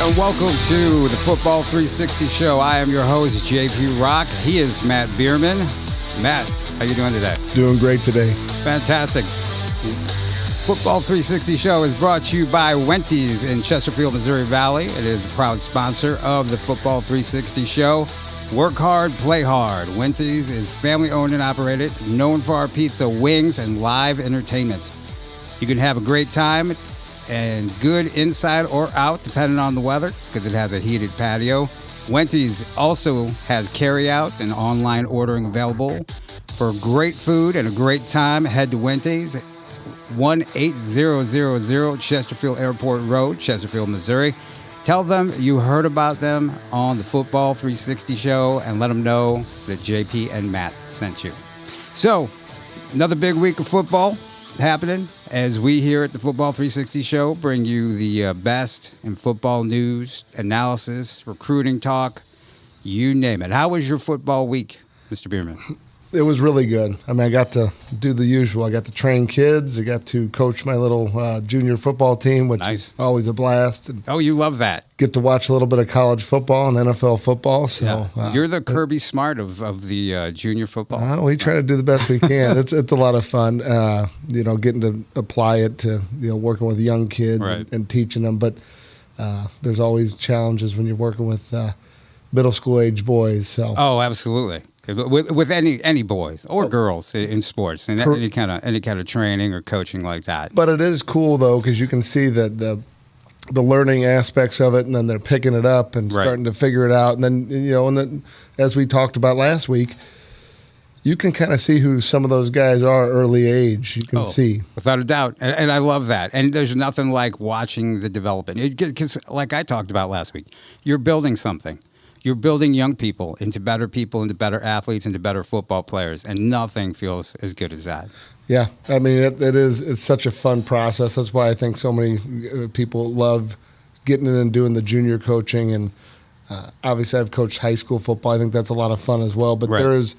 and welcome to the Football 360 Show. I am your host, JP Rock. He is Matt Bierman. Matt, how you doing today? Doing great today. Fantastic. Football 360 Show is brought to you by Wendy's in Chesterfield, Missouri Valley. It is a proud sponsor of the Football 360 Show. Work hard, play hard. Wendy's is family-owned and operated, known for our pizza, wings, and live entertainment. You can have a great time and good inside or out, depending on the weather, because it has a heated patio. Wendy's also has carry-out and online ordering available. For great food and a great time, head to Wendy's, 18000 Chesterfield Airport Road, Chesterfield, Missouri. Tell them you heard about them on the Football 360 Show and let them know that JP and Matt sent you. So, another big week of football happening as we here at the Football 360 Show bring you the best in football news, analysis, recruiting talk, you name it. How was your football week, Mr. Bierman? It was really good. I mean, I got to do the usual. I got to train kids. I got to coach my little junior football team, which is always a blast. And oh, you love that. Get to watch a little bit of college football and NFL football. So you're the Kirby Smart of the junior football. We try to do the best we can. It's a lot of fun, getting to apply it to, working with young kids and teaching them. But there's always challenges when you're working with middle school age boys. So. Oh, absolutely. With any boys or girls in sports and any kind of training or coaching like that. But it is cool though, because you can see that the learning aspects of it, and then they're picking it up and starting to figure it out. And then and then as we talked about last week, you can kind of see who some of those guys are early age. You can see without a doubt, and I love that. And there's nothing like watching the development, because like I talked about last week, you're building something. You're building young people, into better athletes, into better football players, and nothing feels as good as that. Yeah, I mean, it's such a fun process. That's why I think so many people love getting in and doing the junior coaching. And obviously I've coached high school football. I think that's a lot of fun as well. But there is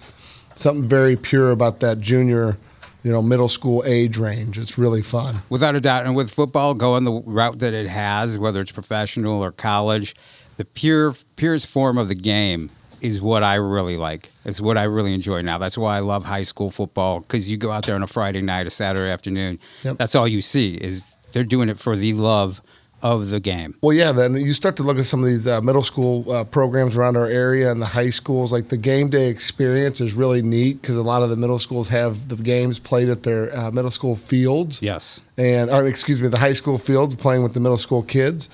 something very pure about that junior, middle school age range. It's really fun. Without a doubt. And with football going the route that it has, whether it's professional or college, the purest form of the game is what I really like. It's what I really enjoy now. That's why I love high school football, because you go out there on a Friday night, a Saturday afternoon. Yep. That's all you see is they're doing it for the love of the game. Well, yeah, then you start to look at some of these middle school programs around our area and the high schools. Like the game day experience is really neat because a lot of the middle schools have the games played at their middle school fields. Yes. The high school fields playing with the middle school kids.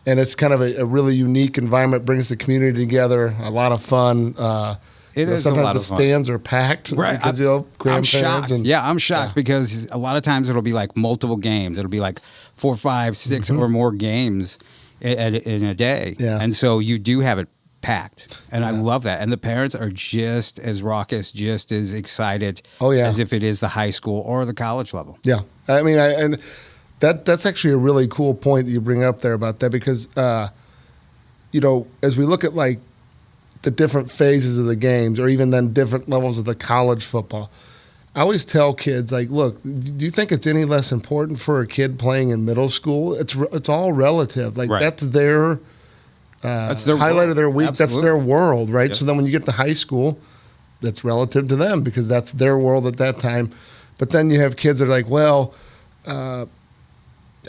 And it's kind of a really unique environment, brings the community together, a lot of fun. It is sometimes a lot the of fun. stands are packed. Right. I'm shocked. I'm shocked because a lot of times it'll be like multiple games. It'll be like 4, 5, 6 or more games in a day. Yeah. And so you do have it packed. And I love that. And the parents are just as raucous, just as excited as if it is the high school or the college level. Yeah. I mean, That's actually a really cool point that you bring up there about that because, as we look at like the different phases of the games or even then different levels of the college football, I always tell kids, like, look, do you think it's any less important for a kid playing in middle school? It's all relative. Like that's their highlight world. of their week. Absolutely. That's their world, right? Yep. So then when you get to high school, that's relative to them because that's their world at that time. But then you have kids that are like, well,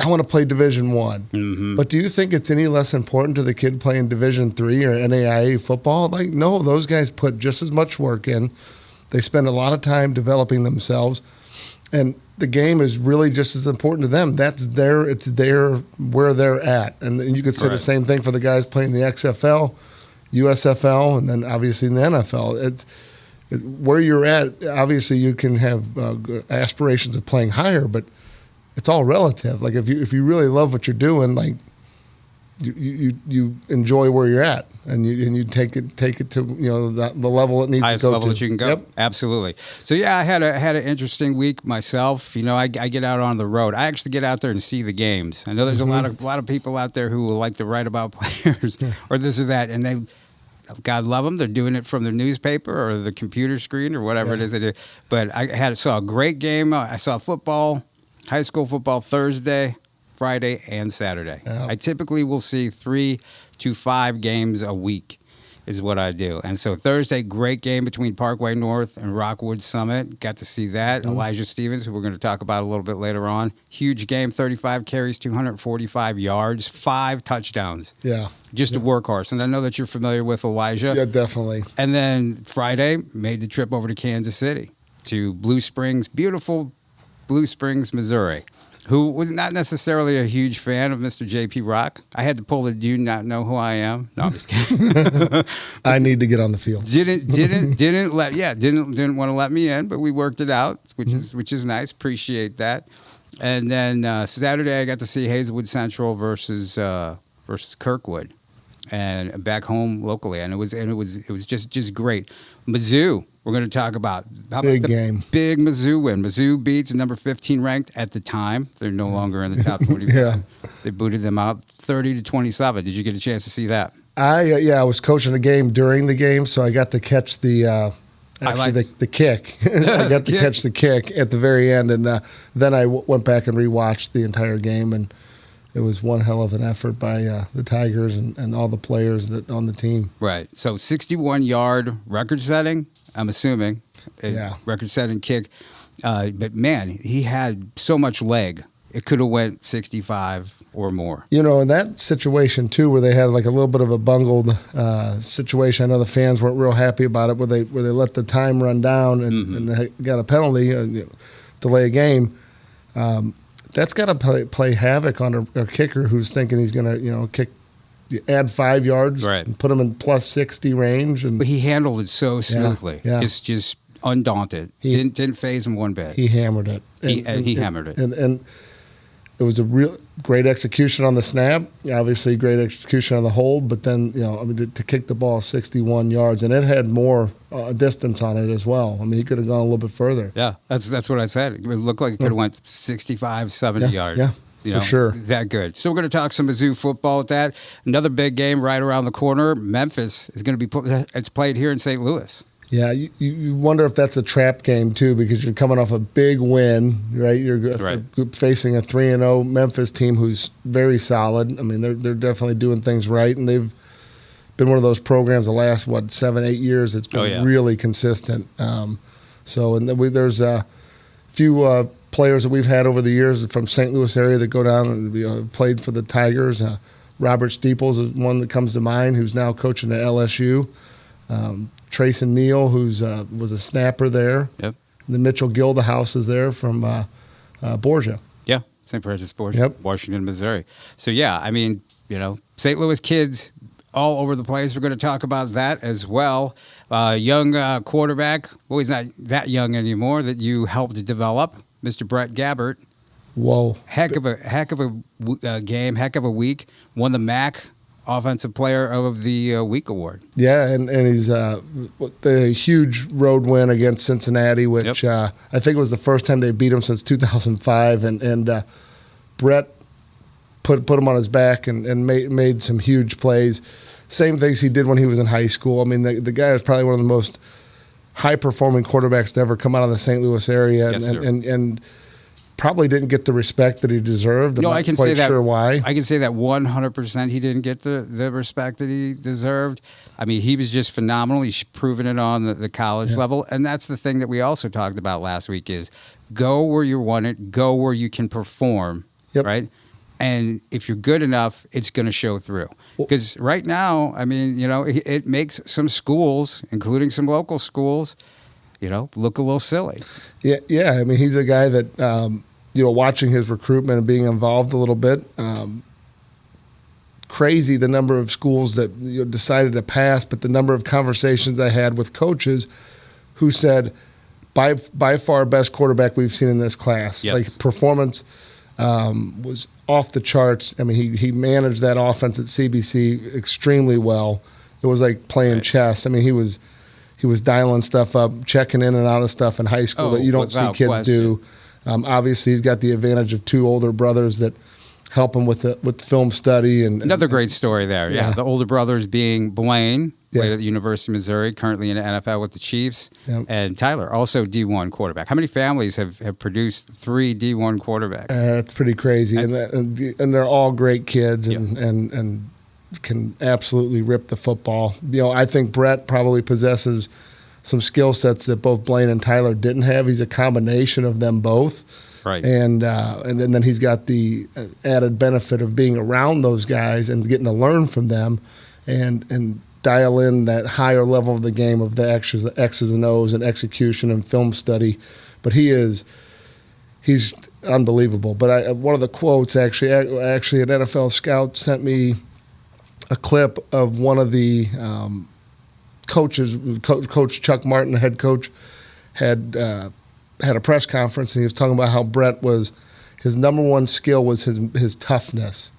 I want to play Division I. Mm-hmm. But do you think it's any less important to the kid playing Division III or NAIA football? Like, no, those guys put just as much work in. They spend a lot of time developing themselves. And the game is really just as important to them. It's where they're at. And you could say the same thing for the guys playing the XFL, USFL, and then obviously in the NFL. It's where you're at, obviously you can have aspirations of playing higher, but it's all relative. Like if you really love what you're doing, like you enjoy where you're at, and you take it to the level it needs highest to go level to. that you can go. Yep. Absolutely. So yeah, I had an interesting week myself. I get out on the road. I actually get out there and see the games. I know there's a lot of people out there who will like to write about players or this or that, and they. God love them. They're doing it from the newspaper or the computer screen or whatever it is they do. But I saw a great game. I saw football, high school football Thursday. Friday, and Saturday. Yeah. I typically will see 3 to 5 games a week is what I do. And so Thursday, great game between Parkway North and Rockwood Summit. Got to see that. Elijah Stevens, who we're going to talk about a little bit later on. Huge game, 35 carries, 245 yards, 5 touchdowns. Yeah. Just a workhorse. And I know that you're familiar with Elijah. Yeah, definitely. And then Friday, made the trip over to Kansas City, to Blue Springs, beautiful Blue Springs, Missouri. Who was not necessarily a huge fan of Mr. J.P. Rock. I had to pull the "Do you not know who I am?" No, I'm just kidding. I need to get on the field. Didn't want to let me in, but we worked it out, which is nice. Appreciate that. And then Saturday, I got to see Hazelwood Central versus Kirkwood, and back home locally, and it was just great. Mizzou. We're going to talk about big game. Big Mizzou win. Mizzou beats number 15 ranked at the time. They're no longer in the top 25. Yeah. They booted them out 30-27. Did you get a chance to see that? I was coaching a game during the game, so I got to catch the kick. I got to catch the kick at the very end, and then I went back and rewatched the entire game, and it was one hell of an effort by the Tigers and all the players that on the team. Right. So 61-yard record-setting, I'm assuming. Record-setting kick. But, man, he had so much leg. It could have went 65 or more. You know, in that situation, too, where they had like a little bit of a bungled situation, I know the fans weren't real happy about it, where they let the time run down and they got a penalty, delay a game. That's got to play havoc on a kicker who's thinking he's going to, kick, add 5 yards, right, and put him in plus 60 range. But he handled it so smoothly, just undaunted. He didn't phase him one bit. He hammered it. He hammered it, and it was a real great execution on the snap. Obviously, great execution on the hold. But then, to kick the ball 61 yards, and it had more distance on it as well. I mean, he could have gone a little bit further. Yeah, that's what I said. It looked like it could have went 65, 70 yards. Yeah, for sure. That good. So we're going to talk some Mizzou football with that. Another big game right around the corner. Memphis is going to be it's played here in St. Louis. Yeah, you wonder if that's a trap game, too, because you're coming off a big win, right? You're facing a 3-0 Memphis team who's very solid. I mean, they're definitely doing things right, and they've been one of those programs the last, 7-8 years that's been really consistent. There's a few players that we've had over the years from St. Louis area that go down and played for the Tigers. Robert Steeples is one that comes to mind, who's now coaching at LSU. Trayson Neal, who's was a snapper there. Yep. And then Mitchell Gildahouse is there from Borgia. Yeah, St. Francis Borgia, yep. Washington, Missouri. So, St. Louis kids all over the place. We're going to talk about that as well. Young quarterback, well, he's not that young anymore, that you helped develop, Mr. Brett Gabbert. Whoa. Heck of a game, heck of a week. Won the MAC Offensive Player of the Week award. Yeah, and he's the huge road win against Cincinnati, which I think was the first time they beat him since 2005. And Brett put him on his back and made some huge plays. Same things he did when he was in high school. I mean, the guy was probably one of the most high-performing quarterbacks to ever come out of the St. Louis area. Yes, and probably didn't get the respect that he deserved. I'm not quite sure why. I can say that 100% he didn't get the respect that he deserved. I mean, he was just phenomenal. He's proven it on the college level. And that's the thing that we also talked about last week is go where you want it, go where you can perform, right? And if you're good enough, it's going to show through. Because right now, I mean, it makes some schools, including some local schools, look a little silly. Yeah. I mean, he's a guy that, watching his recruitment and being involved a little bit, crazy the number of schools that decided to pass, but the number of conversations I had with coaches who said, by far best quarterback we've seen in this class. Yes. Like performance was off the charts. I mean, he managed that offense at CBC extremely well. It was like playing chess. I mean, he was dialing stuff up, checking in and out of stuff in high school that you don't see kids do. Obviously, he's got the advantage of two older brothers that help him with film study. And Another great story there. Yeah. The older brothers being Blaine, played at the University of Missouri, currently in the NFL with the Chiefs, and Tyler, also D1 quarterback. How many families have produced 3 D1 quarterbacks? It's pretty crazy, and they're all great kids, and can absolutely rip the football. I think Brett probably possesses some skill sets that both Blaine and Tyler didn't have. He's a combination of them both. Right. And then he's got the added benefit of being around those guys and getting to learn from them and dial in that higher level of the game of the X's and O's and execution and film study. But he's unbelievable. But one of the quotes, actually an NFL scout sent me a clip of one of the coaches, Coach Chuck Martin, the head coach, had a press conference, and he was talking about how Brett his number one skill was his toughness.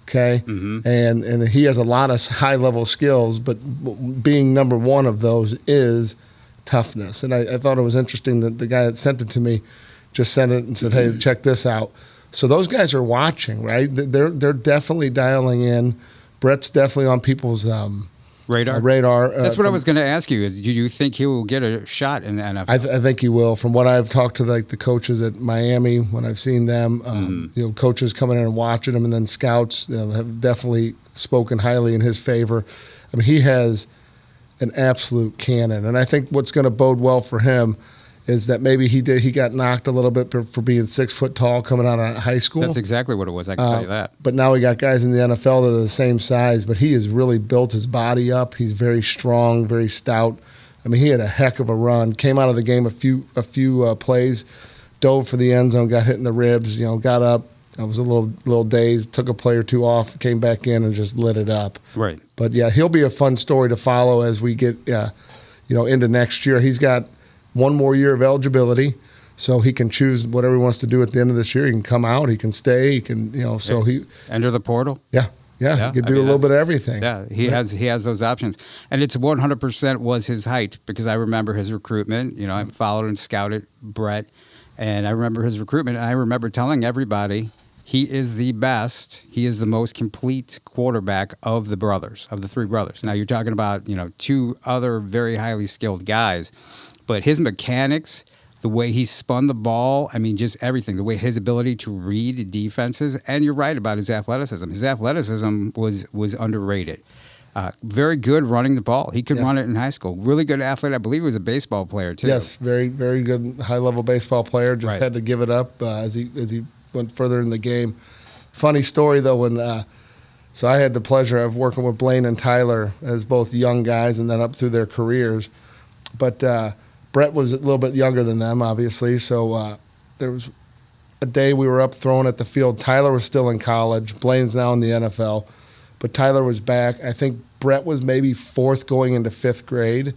Okay, and he has a lot of high level skills, but being number one of those is toughness. And I thought it was interesting that the guy that sent it to me just sent it and said, "Hey, check this out." So those guys are watching, right? They're definitely dialing in. Brett's definitely on people's radar. That's what I was going to ask you. Do you think he will get a shot in the NFL? I think he will. From what I've talked to the coaches at Miami, when I've seen them, coaches coming in and watching him, and then scouts have definitely spoken highly in his favor. I mean, he has an absolute cannon, and I think what's going to bode well for him is that maybe he got knocked a little bit for being 6 foot tall coming out of high school. That's exactly what it was. I can tell you that. But now we got guys in the NFL that are the same size, but he has really built his body up. He's very strong, very stout. I mean, he had a heck of a run. Came out of the game a few plays, dove for the end zone, got hit in the ribs. Got up. I was a little dazed. Took a play or two off, came back in and just lit it up. Right. But yeah, he'll be a fun story to follow as we get into next year. He's got one more year of eligibility, so he can choose whatever he wants to do at the end of this year. He can come out, he can stay, he can, so he enter the portal. Yeah, he can do a little bit of everything. Yeah, he has those options, and it's 100% was his height, because I remember his recruitment. I followed and scouted Brett, and I remember his recruitment, and I remember telling everybody he is the best. He is the most complete quarterback of the 3 brothers. Now you're talking about 2 other very highly skilled guys. But his mechanics, the way he spun the ball, I mean, just everything, the way his ability to read defenses, and you're right about his athleticism. His athleticism was underrated. Very good running the ball. He could run it in high school. Really good athlete. I believe he was a baseball player, too. Yes, very, very good high-level baseball player. Just had to give it up as he went further in the game. Funny story, though, so I had the pleasure of working with Blaine and Tyler as both young guys and then up through their careers. But Brett was a little bit younger than them, obviously, so there was a day we were up throwing at the field. Tyler was still in college. Blaine's now in the NFL, but Tyler was back. I think Brett was maybe 4th going into 5th grade,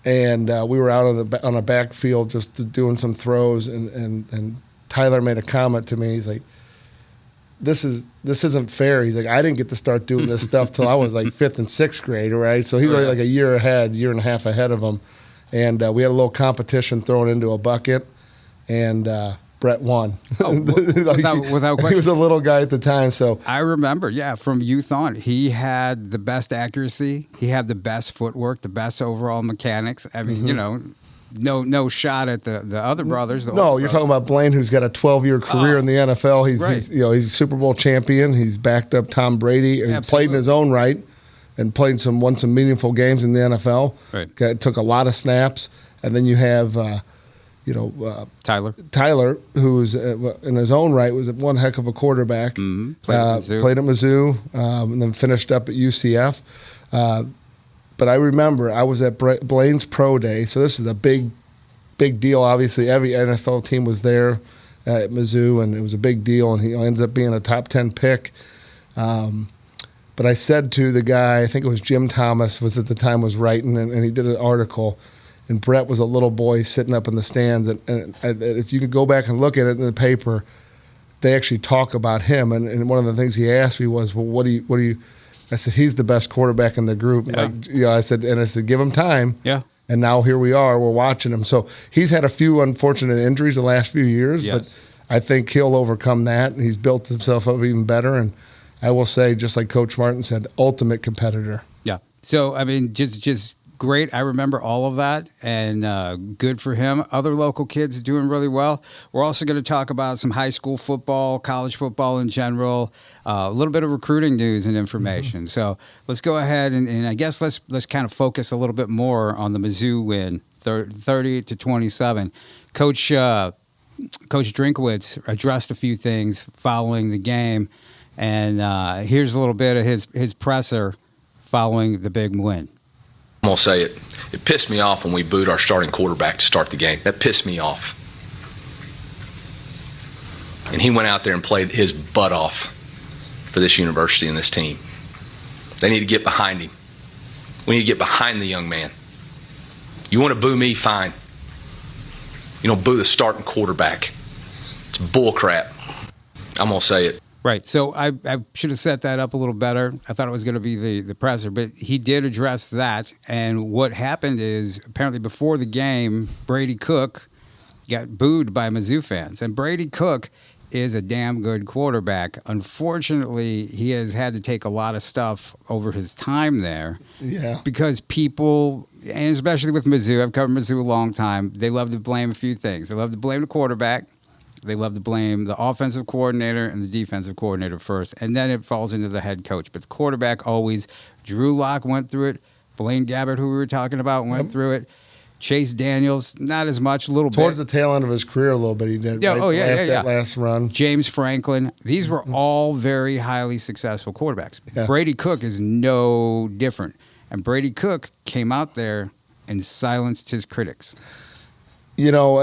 and we were out on a backfield just doing some throws, and Tyler made a comment to me. He's like, this isn't fair. He's like, I didn't get to start doing this stuff till I was like 5th and 6th grade, right? So he's already like a year and a half ahead of him. And we had a little competition thrown into a bucket, and Brett won. Without question. He was a little guy at the time, so I remember, from youth on, he had the best accuracy, he had the best footwork, the best overall mechanics. I mean, no shot at the other brothers. No, you're talking about Blaine, who's got a 12-year career in the NFL. He's he's a Super Bowl champion. He's backed up Tom Brady. He's played in his own right. And won some meaningful games in the NFL. Right. Took a lot of snaps, and then you have, Tyler, who's in his own right was one heck of a quarterback. Played at Mizzou, and then finished up at UCF. But I remember I was at Blaine's pro day, so this is a big deal. Obviously, every NFL team was there at Mizzou, and it was a big deal. And he ends up being a top 10 pick. But I said to the guy, I think it was Jim Thomas, was at the time was writing, and he did an article, and Brett was a little boy sitting up in the stands. And if you could go back and look at it in the paper, they actually talk about him. And one of the things he asked me was, well, what do you? I said, he's the best quarterback in the group. Yeah. I said, give him time. Yeah. And now here we are, we're watching him. So he's had a few unfortunate injuries the last few years, yes. I think he'll overcome that, and he's built himself up even better. And I will say, just like Coach Martin said, ultimate competitor. Yeah. So, I mean, just great. I remember all of that, and good for him. Other local kids doing really well. We're also going to talk about some high school football, college football in general, a little bit of recruiting news and information. So let's go ahead and I guess let's kind of focus a little bit more on the Mizzou win, 30-27. Coach Drinkowitz addressed a few things following the game, and here's a little bit of his presser following the big win. I'm going to say it. It pissed me off when we booed our starting quarterback to start the game. That pissed me off. And he went out there and played his butt off for this university and this team. They need to get behind him. We need to get behind the young man. You want to boo me, fine. You don't boo the starting quarterback. It's bull crap. I'm going to say it. Right. So I should have set that up a little better. I thought it was going to be the presser, but he did address that. And what happened is, apparently before the game, Brady Cook got booed by Mizzou fans. And Brady Cook is a damn good quarterback. Unfortunately, he has had to take a lot of stuff over his time there. Yeah. Because people, and especially with Mizzou, I've covered Mizzou a long time, they love to blame a few things. They love to blame the quarterback. They love to blame the offensive coordinator and the defensive coordinator first, and then it falls into the head coach. But the quarterback always, Drew Lock went through it. Blaine Gabbert, who we were talking about, went through it. Chase Daniels, not as much, a little bit. Towards the tail end of his career a little bit, he did. Yeah, right? That last run. James Franklin. These were all very highly successful quarterbacks. Yeah. Brady Cook is no different. And Brady Cook came out there and silenced his critics. You know,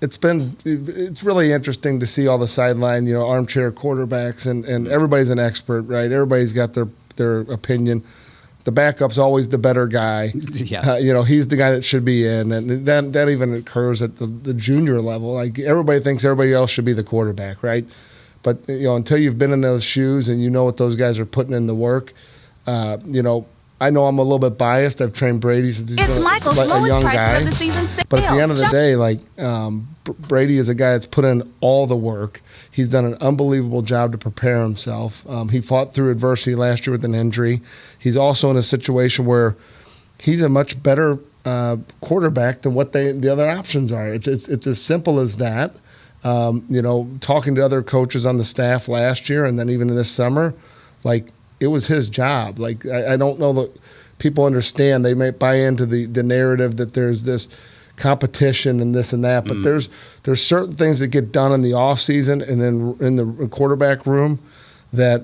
it's really interesting to see all the sideline, armchair quarterbacks, and everybody's an expert, right? Everybody's got their opinion. The backup's always the better guy. Yeah. He's the guy that should be in, and that even occurs at the junior level. Like, everybody thinks everybody else should be the quarterback, right? But until you've been in those shoes and you know what those guys are putting in the work, I know I'm a little bit biased. I've trained Brady since he's a young guy. Of the season sale. But at the end of the day, Brady is a guy that's put in all the work. He's done an unbelievable job to prepare himself. He fought through adversity last year with an injury. He's also in a situation where he's a much better quarterback than what the other options are. It's as simple as that. Talking to other coaches on the staff last year and then even this summer, it was his job. I don't know that people understand. They may buy into the narrative that there's this competition and this and that, but there's certain things that get done in the off season and then in the quarterback room that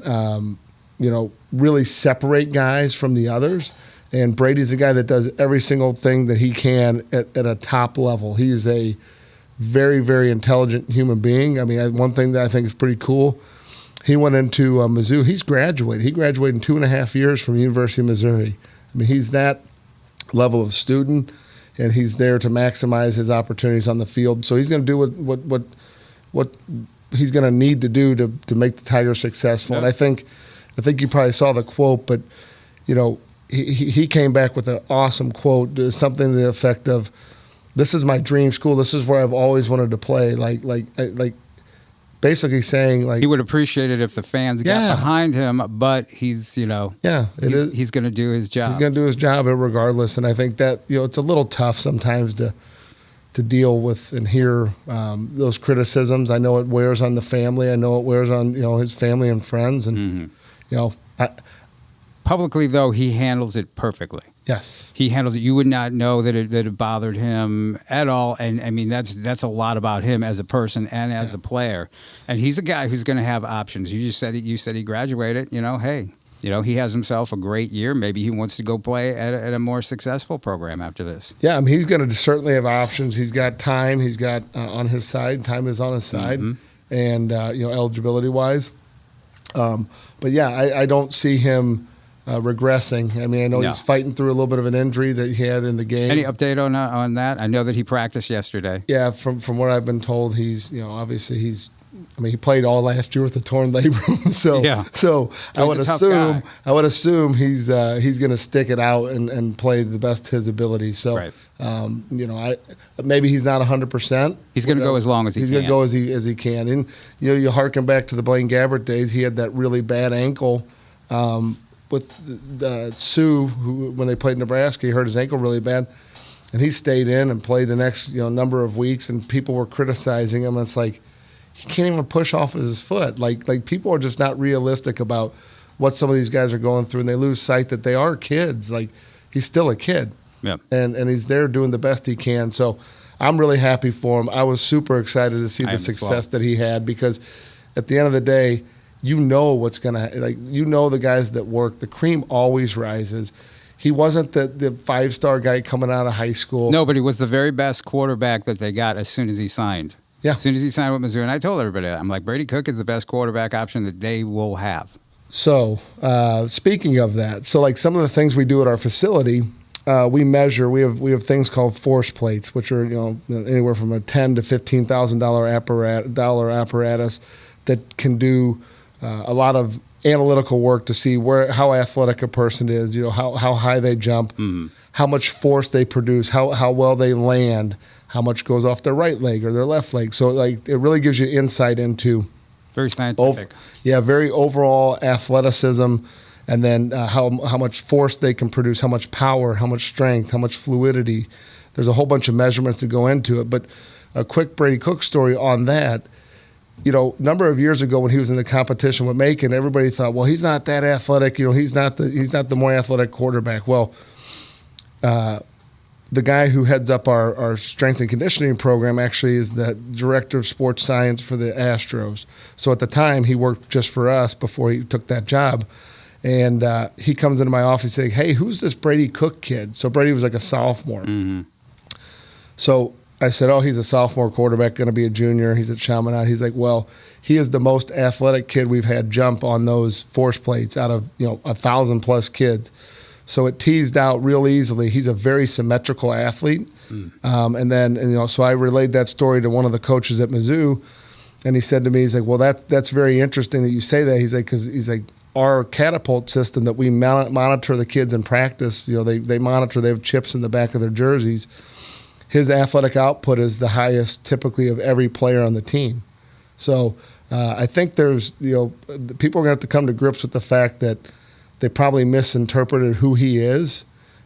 really separate guys from the others. And Brady's a guy that does every single thing that he can at a top level. He's a very, very intelligent human being. I mean, one thing that I think is pretty cool. He went into Mizzou. He's graduated. He graduated in 2.5 years from University of Missouri. I mean, he's that level of student, and he's there to maximize his opportunities on the field. So he's going to do what he's going to need to do to make the Tigers successful. Yep. And I think you probably saw the quote, but he came back with an awesome quote, something to the effect of, "This is my dream school. This is where I've always wanted to play." Basically saying he would appreciate it if the fans got behind him, but he's he's going to do his job. He's going to do his job regardless, and I think that it's a little tough sometimes to deal with and hear those criticisms. I know it wears on the family. I know it wears on his family and friends, and publicly though he handles it perfectly. Yes, he handles it. You would not know that it bothered him at all, and I mean that's a lot about him as a person and as a player. And he's a guy who's going to have options. You said he graduated. Hey, he has himself a great year. Maybe he wants to go play at a more successful program after this. Yeah, I mean he's going to certainly have options. He's got time. He's got on his side. Time is on his side, and eligibility wise. But yeah, I don't see him regressing. I mean, I know he's fighting through a little bit of an injury that he had in the game. Any update on that? I know that he practiced yesterday. Yeah, from what I've been told, he's obviously he's I mean, he played all last year with a torn labrum, so I would assume he's going to stick it out and play the best his ability. So, maybe he's not 100%. He's going to go as long as he can. He's going to go as he can. And you harken back to the Blaine Gabbert days. He had that really bad ankle with Sue, who when they played Nebraska, he hurt his ankle really bad, and he stayed in and played the next number of weeks. And people were criticizing him. And it's like, he can't even push off his foot. Like people are just not realistic about what some of these guys are going through, and they lose sight that they are kids. Like, he's still a kid, and he's there doing the best he can. So I'm really happy for him. I was super excited to see the success that he had, because at the end of the day, what's gonna the guys that work. The cream always rises. He wasn't the 5-star guy coming out of high school. No, but he was the very best quarterback that they got as soon as he signed. Yeah. As soon as he signed with Mizzou, and I told everybody that. I'm like, Brady Cook is the best quarterback option that they will have. So, speaking of that, so like some of the things we do at our facility, we measure. We have things called force plates, which are anywhere from a $10,000 to $15,000 apparatus that can do a lot of analytical work to see how athletic a person is. How high they jump, how much force they produce, how well they land, how much goes off their right leg or their left leg. So like it really gives you insight into very scientific. Very overall athleticism, and then how much force they can produce, how much power, how much strength, how much fluidity. There's a whole bunch of measurements that go into it. But a quick Brady Cook story on that. Number of years ago when he was in the competition with Macon, everybody thought, well, he's not that athletic. He's not the more athletic quarterback. Well, the guy who heads up our strength and conditioning program actually is the director of sports science for the Astros. So at the time, he worked just for us before he took that job. And he comes into my office saying, hey, who's this Brady Cook kid? So Brady was like a sophomore. Mm-hmm. So I said, oh, he's a sophomore quarterback, going to be a junior. He's at Chaminade. He's like, well, he is the most athletic kid we've had jump on those force plates out of 1,000+ kids. So it teased out real easily. He's a very symmetrical athlete. So I relayed that story to one of the coaches at Mizzou, and he said to me, he's like, well, that's very interesting that you say that. He's like, our catapult system that we monitor the kids in practice, they monitor, they have chips in the back of their jerseys. His athletic output is the highest typically of every player on the team. So I think there's, people are going to have to come to grips with the fact that they probably misinterpreted who he is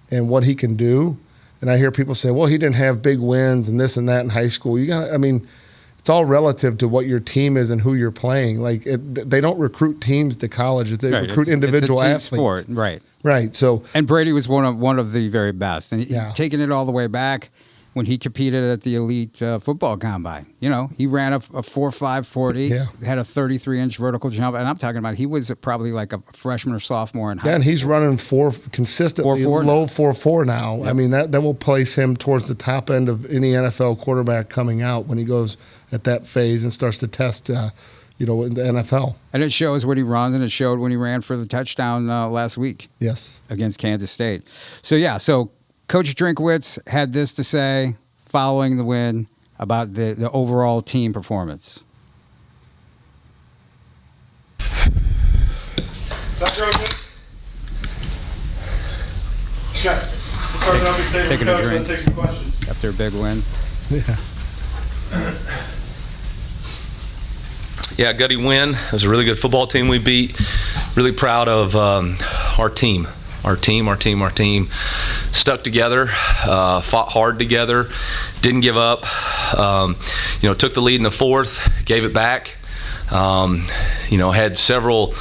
and what he can do. And I hear people say, well, he didn't have big wins and this and that in high school. It's all relative to what your team is and who you're playing. Like they don't recruit teams to college. They recruit individual it's a team athletes. Sport. Right. So, and Brady was one of the very best. And taking it all the way back, when he competed at the elite football combine. He ran a 4.5 40, had a 33-inch vertical jump, and I'm talking about he was probably like a freshman or sophomore in high school. And he's running consistently 4.4 low 4.4 now. Yep. I mean, that will place him towards the top end of any NFL quarterback coming out when he goes at that phase and starts to test in the NFL. And it shows when he runs, and it showed when he ran for the touchdown last week. Yes. Against Kansas State. So Coach Drinkwitz had this to say following the win about the overall team performance. Taking a drink take some questions. after a big win. Yeah. Yeah, gutty win. It was a really good football team we beat. Really proud of our team. Our team stuck together, fought hard together, didn't give up. Took the lead in the fourth, gave it back. Had several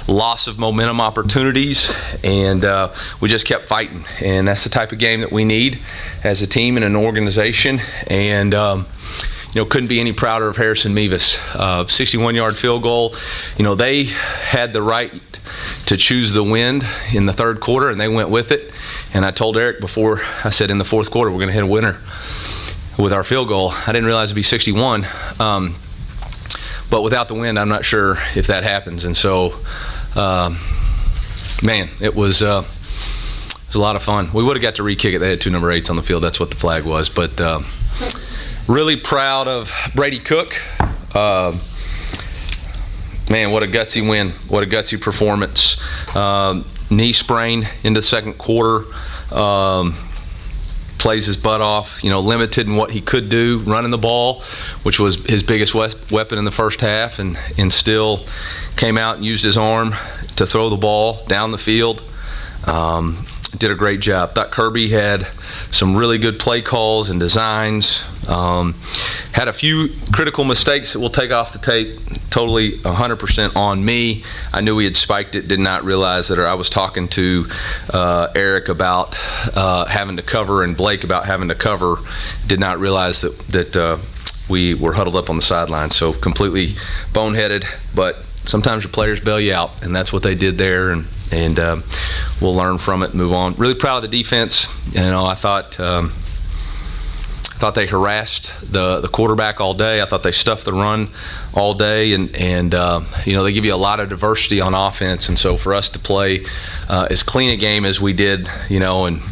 loss of momentum opportunities, and we just kept fighting. And that's the type of game that we need as a team and an organization. And couldn't be any prouder of Harrison Mevis. 61-yard field goal. They had the right to choose the wind in the third quarter, and they went with it. And I told Eric before, I said in the fourth quarter we're going to hit a winner with our field goal. I didn't realize it'd be 61, but without the wind, I'm not sure if that happens. And so, it was a lot of fun. We would have got to re-kick it. They had 2 number 8s on the field. That's what the flag was. But really proud of Brady Cook. Man, what a gutsy win. What a gutsy performance. Knee sprain in the second quarter. Plays his butt off, limited in what he could do, running the ball, which was his biggest weapon in the first half, and still came out and used his arm to throw the ball down the field. Did a great job. Thought Kirby had some really good play calls and designs. Had a few critical mistakes that we'll take off the tape. Totally 100% on me. I knew he had spiked it, did not realize that. Or I was talking to Eric about having to cover and Blake about having to cover. Did not realize that we were huddled up on the sideline. So completely boneheaded. But sometimes your players bail you out, and that's what they did there. And we'll learn from it and move on. Really proud of the defense. I thought they harassed the quarterback all day. I thought they stuffed the run all day, and they give you a lot of diversity on offense. And so for us to play as clean a game as we did, and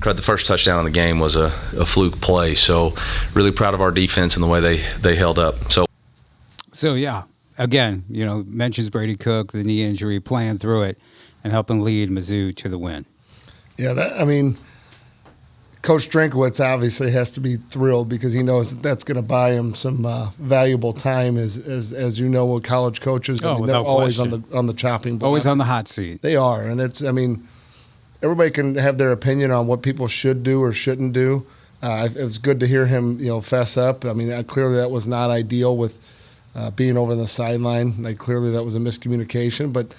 the first touchdown in the game was a fluke play. So really proud of our defense and the way they held up. So yeah, again, mentions Brady Cook, the knee injury, playing through it and helping lead Mizzou to the win. Yeah, Coach Drinkowitz obviously has to be thrilled because he knows that's going to buy him some valuable time. As you know, with college coaches, they're always on the chopping block, always on the hot seat. They are, and everybody can have their opinion on what people should do or shouldn't do. It was good to hear him, fess up. Clearly that was not ideal with being over the sideline. Clearly that was a miscommunication, but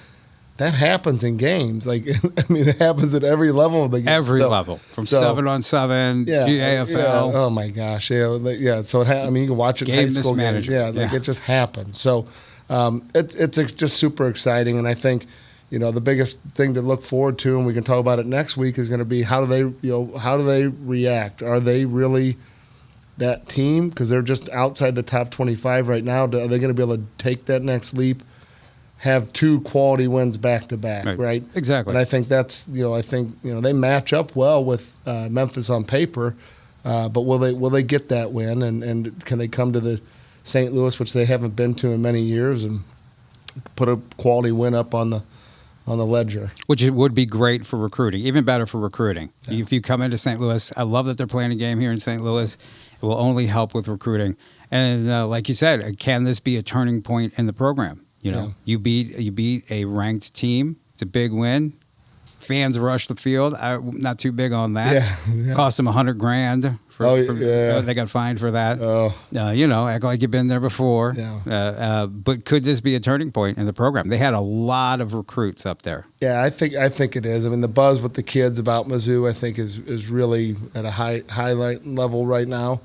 that happens in games. It happens at every level of the game. Every level, from 7-on-7, GAFL. Yeah, oh my gosh, yeah. So you can watch it in high school games. Yeah, it just happens. So it's just super exciting, and I think the biggest thing to look forward to, and we can talk about it next week, is going to be how do they react? Are they really that team? Because they're just outside the top 25 right now. Are they going to be able to take that next leap? Have two quality wins back to back, right? Exactly. And I think that's they match up well with Memphis on paper, but will they get that win and can they come to the St. Louis, which they haven't been to in many years, and put a quality win up on the ledger? Which it would be great for recruiting, even better for recruiting. Yeah. If you come into St. Louis, I love that they're playing a game here in St. Louis. It will only help with recruiting. And like you said, can this be a turning point in the program? You beat a ranked team. It's a big win. Fans rush the field. I'm not too big on that. Yeah. Cost them $100,000. They got fined for that. Act like you've been there before. Yeah. But could this be a turning point in the program? They had a lot of recruits up there. Yeah, I think it is. The buzz with the kids about Mizzou, I think, is really at a highlight level right now.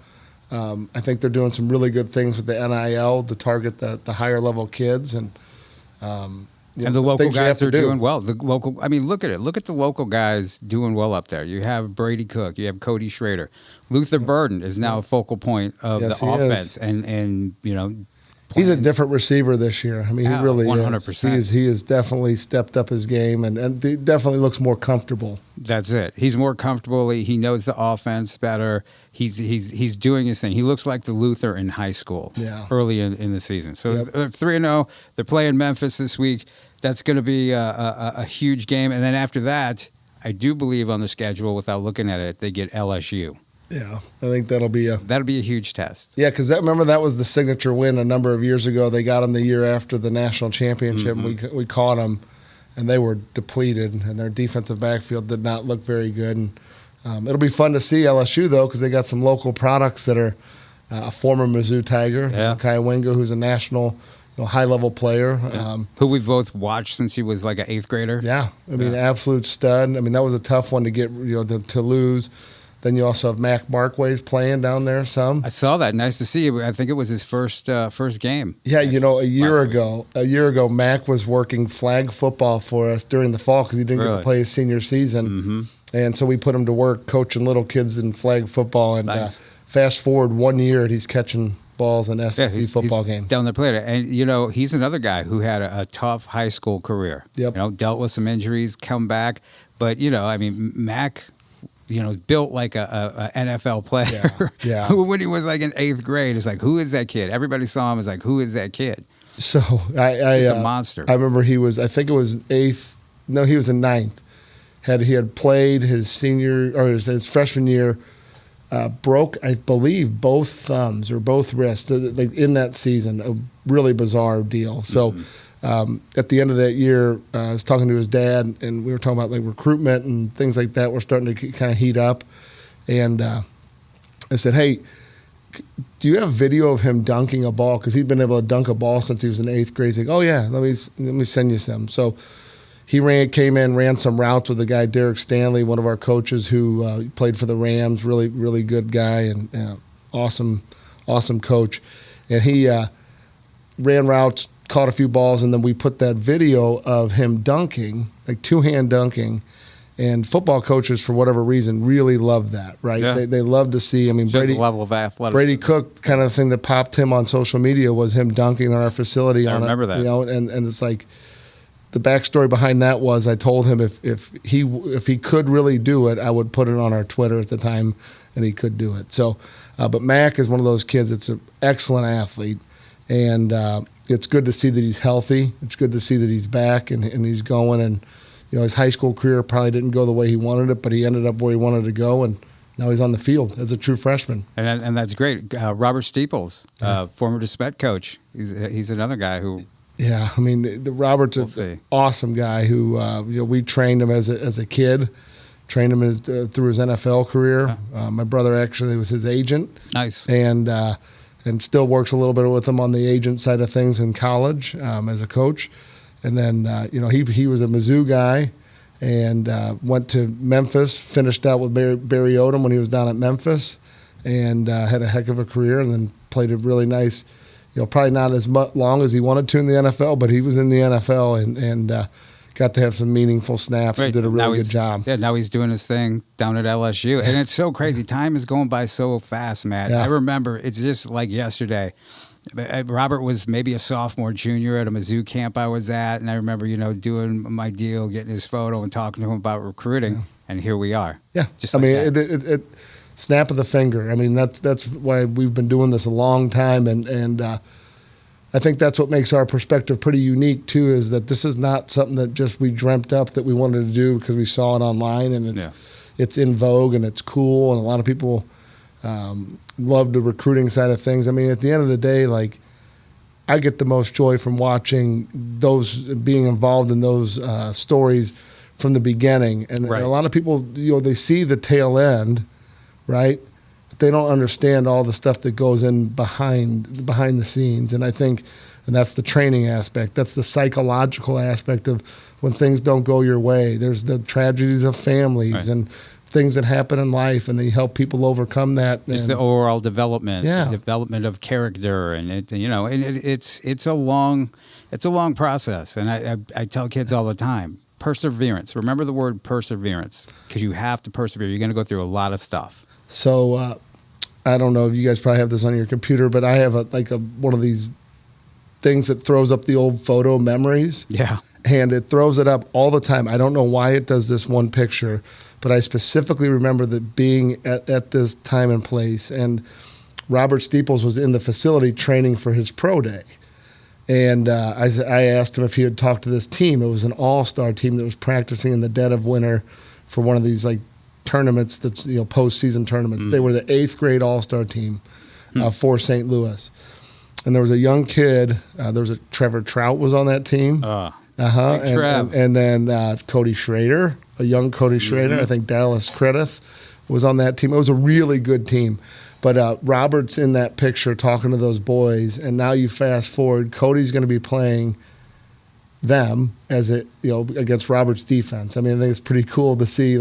I think they're doing some really good things with the NIL to target the higher level kids, and the local guys are doing well. Look at it. Look at the local guys doing well up there. You have Brady Cook. You have Cody Schrader. Luther Burden is now a focal point of the offense, and he's a different receiver this year. He really 100%. is. He has definitely stepped up his game, and he definitely looks more comfortable. That's it. He's more comfortable. He knows the offense better. He's doing his thing. He looks like the Luther in high school early in the season. So they're 3-0. They're playing Memphis this week. That's going to be a huge game. And then after that, I do believe on the schedule, without looking at it, they get LSU. Yeah, I think that'll be a huge test. Yeah, because remember that was the signature win a number of years ago. They got them the year after the national championship. Mm-hmm. We caught them, and they were depleted, and their defensive backfield did not look very good. And it'll be fun to see LSU though, because they got some local products that are a former Mizzou Tiger, Kai Wenga, who's a national high-level player. Who we've both watched since he was like an 8th grader. Yeah, absolute stud. That was a tough one to get to lose. Then you also have Mac Markways playing down there some. I saw that. Nice to see. I think it was his first game. Yeah, a year ago, Mac was working flag football for us during the fall because he didn't get to play his senior season. Mm-hmm. And so we put him to work coaching little kids in flag football. And fast forward 1 year, and he's catching balls in SEC football game. Down there playing it. And, he's another guy who had a tough high school career. Yep. Dealt with some injuries, come back. But, Mac – built like a NFL player. Yeah. When he was like in 8th grade, it's like, who is that kid? Everybody saw him as like, who is that kid? So He's a monster. I remember he was, I think it was eighth. No, he was in ninth. He had played his senior or his freshman year, broke, I believe, both thumbs or both wrists like in that season. A really bizarre deal. So at the end of that year, I was talking to his dad, and we were talking about like recruitment and things like that. We're starting to kind of heat up, and I said, "Hey, do you have video of him dunking a ball? Because he'd been able to dunk a ball since he was in eighth grade." He's like, "Oh yeah, let me send you some." So he ran some routes with the guy Derek Stanley, one of our coaches who played for the Rams. Really, really good guy and awesome coach. And he ran routes, caught a few balls, and then we put that video of him dunking, like two-hand dunking. And football coaches, for whatever reason, really love that, right? Yeah. They love to see. I mean, Just the level of athleticism. Brady Cook, kind of the thing that popped him on social media was him dunking on our facility. I remember that. You know, and it's like the backstory behind that was I told him if he could really do it, I would put it on our Twitter at the time, and he could do it. So, but Mac is one of those kids that's an excellent athlete, and it's good to see that he's healthy. It's good to see that he's back and he's going. And you know, his high school career probably didn't go the way he wanted it, but he ended up where he wanted to go, and now he's on the field as a true freshman. And that's great. Robert Steeples, former DeSmet coach, he's another guy who. Yeah, I mean, Robert's an awesome guy who we trained him as a kid, trained him through his NFL career. My brother actually was his agent. Nice. And still works a little bit with him on the agent side of things in college as a coach. And then, he was a Mizzou guy and went to Memphis, finished out with Barry Odom when he was down at Memphis, and had a heck of a career, and then played a really nice, probably not as long as he wanted to in the NFL, but he was in the NFL and got to have some meaningful snaps and did a really good job. Yeah, now he's doing his thing down at LSU. And it's so crazy. Time is going by so fast, Matt. Yeah. I remember, it's just like yesterday. Robert was maybe a sophomore, junior at a Mizzou camp I was at, and I remember, doing my deal, getting his photo and talking to him about recruiting, and here we are. Yeah, just like it snap of the finger. I mean, that's why we've been doing this a long time, and I think that's what makes our perspective pretty unique too. Is that this is not something that just we dreamt up that we wanted to do because we saw it online, and it's in vogue and it's cool, and a lot of people love the recruiting side of things. I mean, at the end of the day, like, I get the most joy from watching those, being involved in those stories from the beginning. And a lot of people, they see the tail end, right? But they don't understand all the stuff that goes in behind the scenes. And I think, and that's the training aspect. That's the psychological aspect of when things don't go your way. There's the tragedies of families and things that happen in life, and they help people overcome that. It's the overall development, development of character, and it's a long process. And I tell kids all the time, perseverance. Remember the word perseverance, because you have to persevere. You're going to go through a lot of stuff. So I don't know if you guys probably have this on your computer, but I have one of these things that throws up the old photo memories. Yeah. And it throws it up all the time. I don't know why it does this one picture, but I specifically remember that being at this time and place. And Robert Steeples was in the facility training for his pro day. And I asked him if he had talked to this team. It was an all-star team that was practicing in the dead of winter for one of these tournaments that's postseason tournaments. They were the 8th grade all-star team for St. Louis. And there was a young kid. There was a Trevor Trout was on that team. And then Cody Schrader, a young Cody Schrader. I think Dallas Credith was on that team. It was a really good team. But Robert's in that picture talking to those boys, and now you fast forward, Cody's going to be playing them against Robert's defense. I mean, I think it's pretty cool to see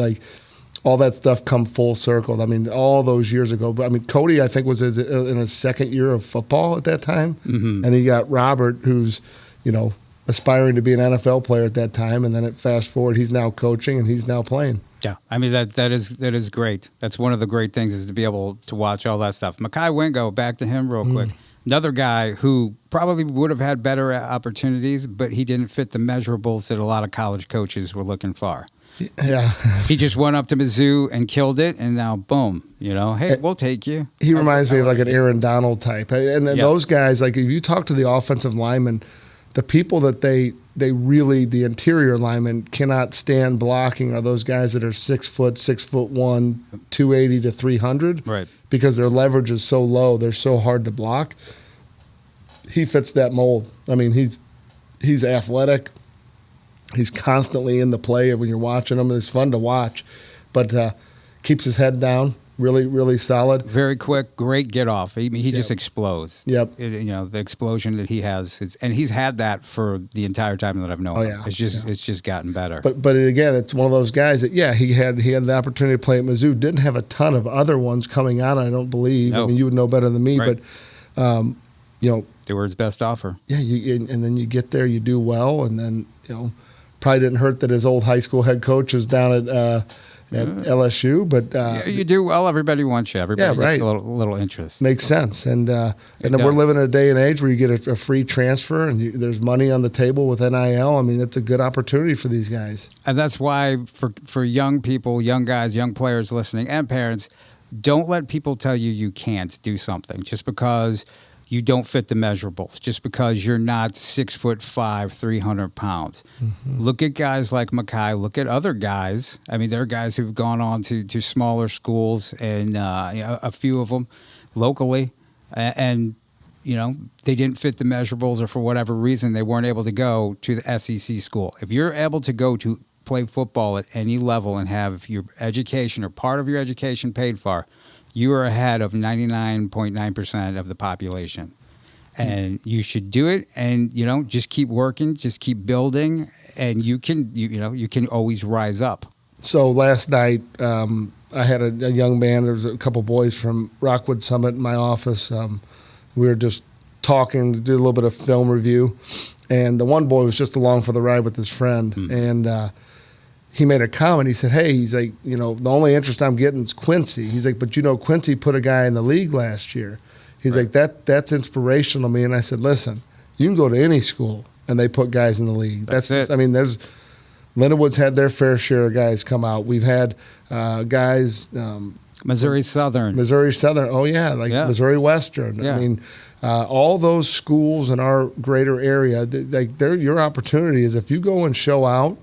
all that stuff come full circle. I mean, all those years ago. But I mean, Cody, I think, was in his second year of football at that time, and he got Robert, who's aspiring to be an NFL player at that time, and then fast forward, he's now coaching and he's now playing. Yeah, I mean that is great. That's one of the great things, is to be able to watch all that stuff. Makai Wingo, back to him real quick. Another guy who probably would have had better opportunities, but he didn't fit the measurables that a lot of college coaches were looking for. Yeah. He just went up to Mizzou and killed it, and now boom, hey, we'll take you. He reminds me of like an Aaron Donald type. And Yes. those guys, like if you talk to the offensive linemen, the people that they really, the interior linemen cannot stand blocking are those guys that are 6 foot, 6'1", 280 to 300. Right. Because their leverage is so low, they're so hard to block. He fits that mold. I mean, he's athletic. He's constantly in the play when you're watching him. It's fun to watch, but keeps his head down. Really, really solid. Very quick, great get off. He just explodes. Yep. The explosion that he has, and he's had that for the entire time that I've known him. Yeah. It's just gotten better. But again, it's one of those guys that he had the opportunity to play at Mizzou. Didn't have a ton of other ones coming out. I don't believe. No. I mean, you would know better than me, Right. but They were his best offer. yeah, and then you get there, you do well, and then probably didn't hurt that his old high school head coach was down at LSU, but You do well. Everybody wants you. Everybody Yeah, right. gets a little interest. makes sense. And then we're does. living in a day and age where you get a free transfer, and there's money on the table with NIL. I mean, that's a good opportunity for these guys. And that's why for young people, young guys, young players listening, and parents, don't let people tell you can't do something just because you don't fit the measurables, just because you're not 6'5", 300 pounds. Mm-hmm. Look at guys like Mackay. Look at other guys. I mean, there are guys who've gone on to smaller schools, and a few of them locally, and they didn't fit the measurables, or for whatever reason they weren't able to go to the SEC school. If you're able to go to play football at any level and have your education or part of your education paid for, you are ahead of 99.9% of the population. And you should do it, and just keep working, just keep building, and you can always rise up. So last night, I had a young man. There was a couple boys from Rockwood Summit in my office. We were just talking, did a little bit of film review, and the one boy was just along for the ride with his friend, and he made a comment. He said, hey, he's like, the only interest I'm getting is Quincy. He's like, but Quincy put a guy in the league last year. He's Right. like, that's inspirational to me. And I said, listen, you can go to any school and they put guys in the league. That's it. I mean, Lindenwood's had their fair share of guys come out. We've had guys, Missouri Southern. oh yeah, Missouri Western. Yeah. I mean, all those schools in our greater area, they're your opportunity is if you go and show out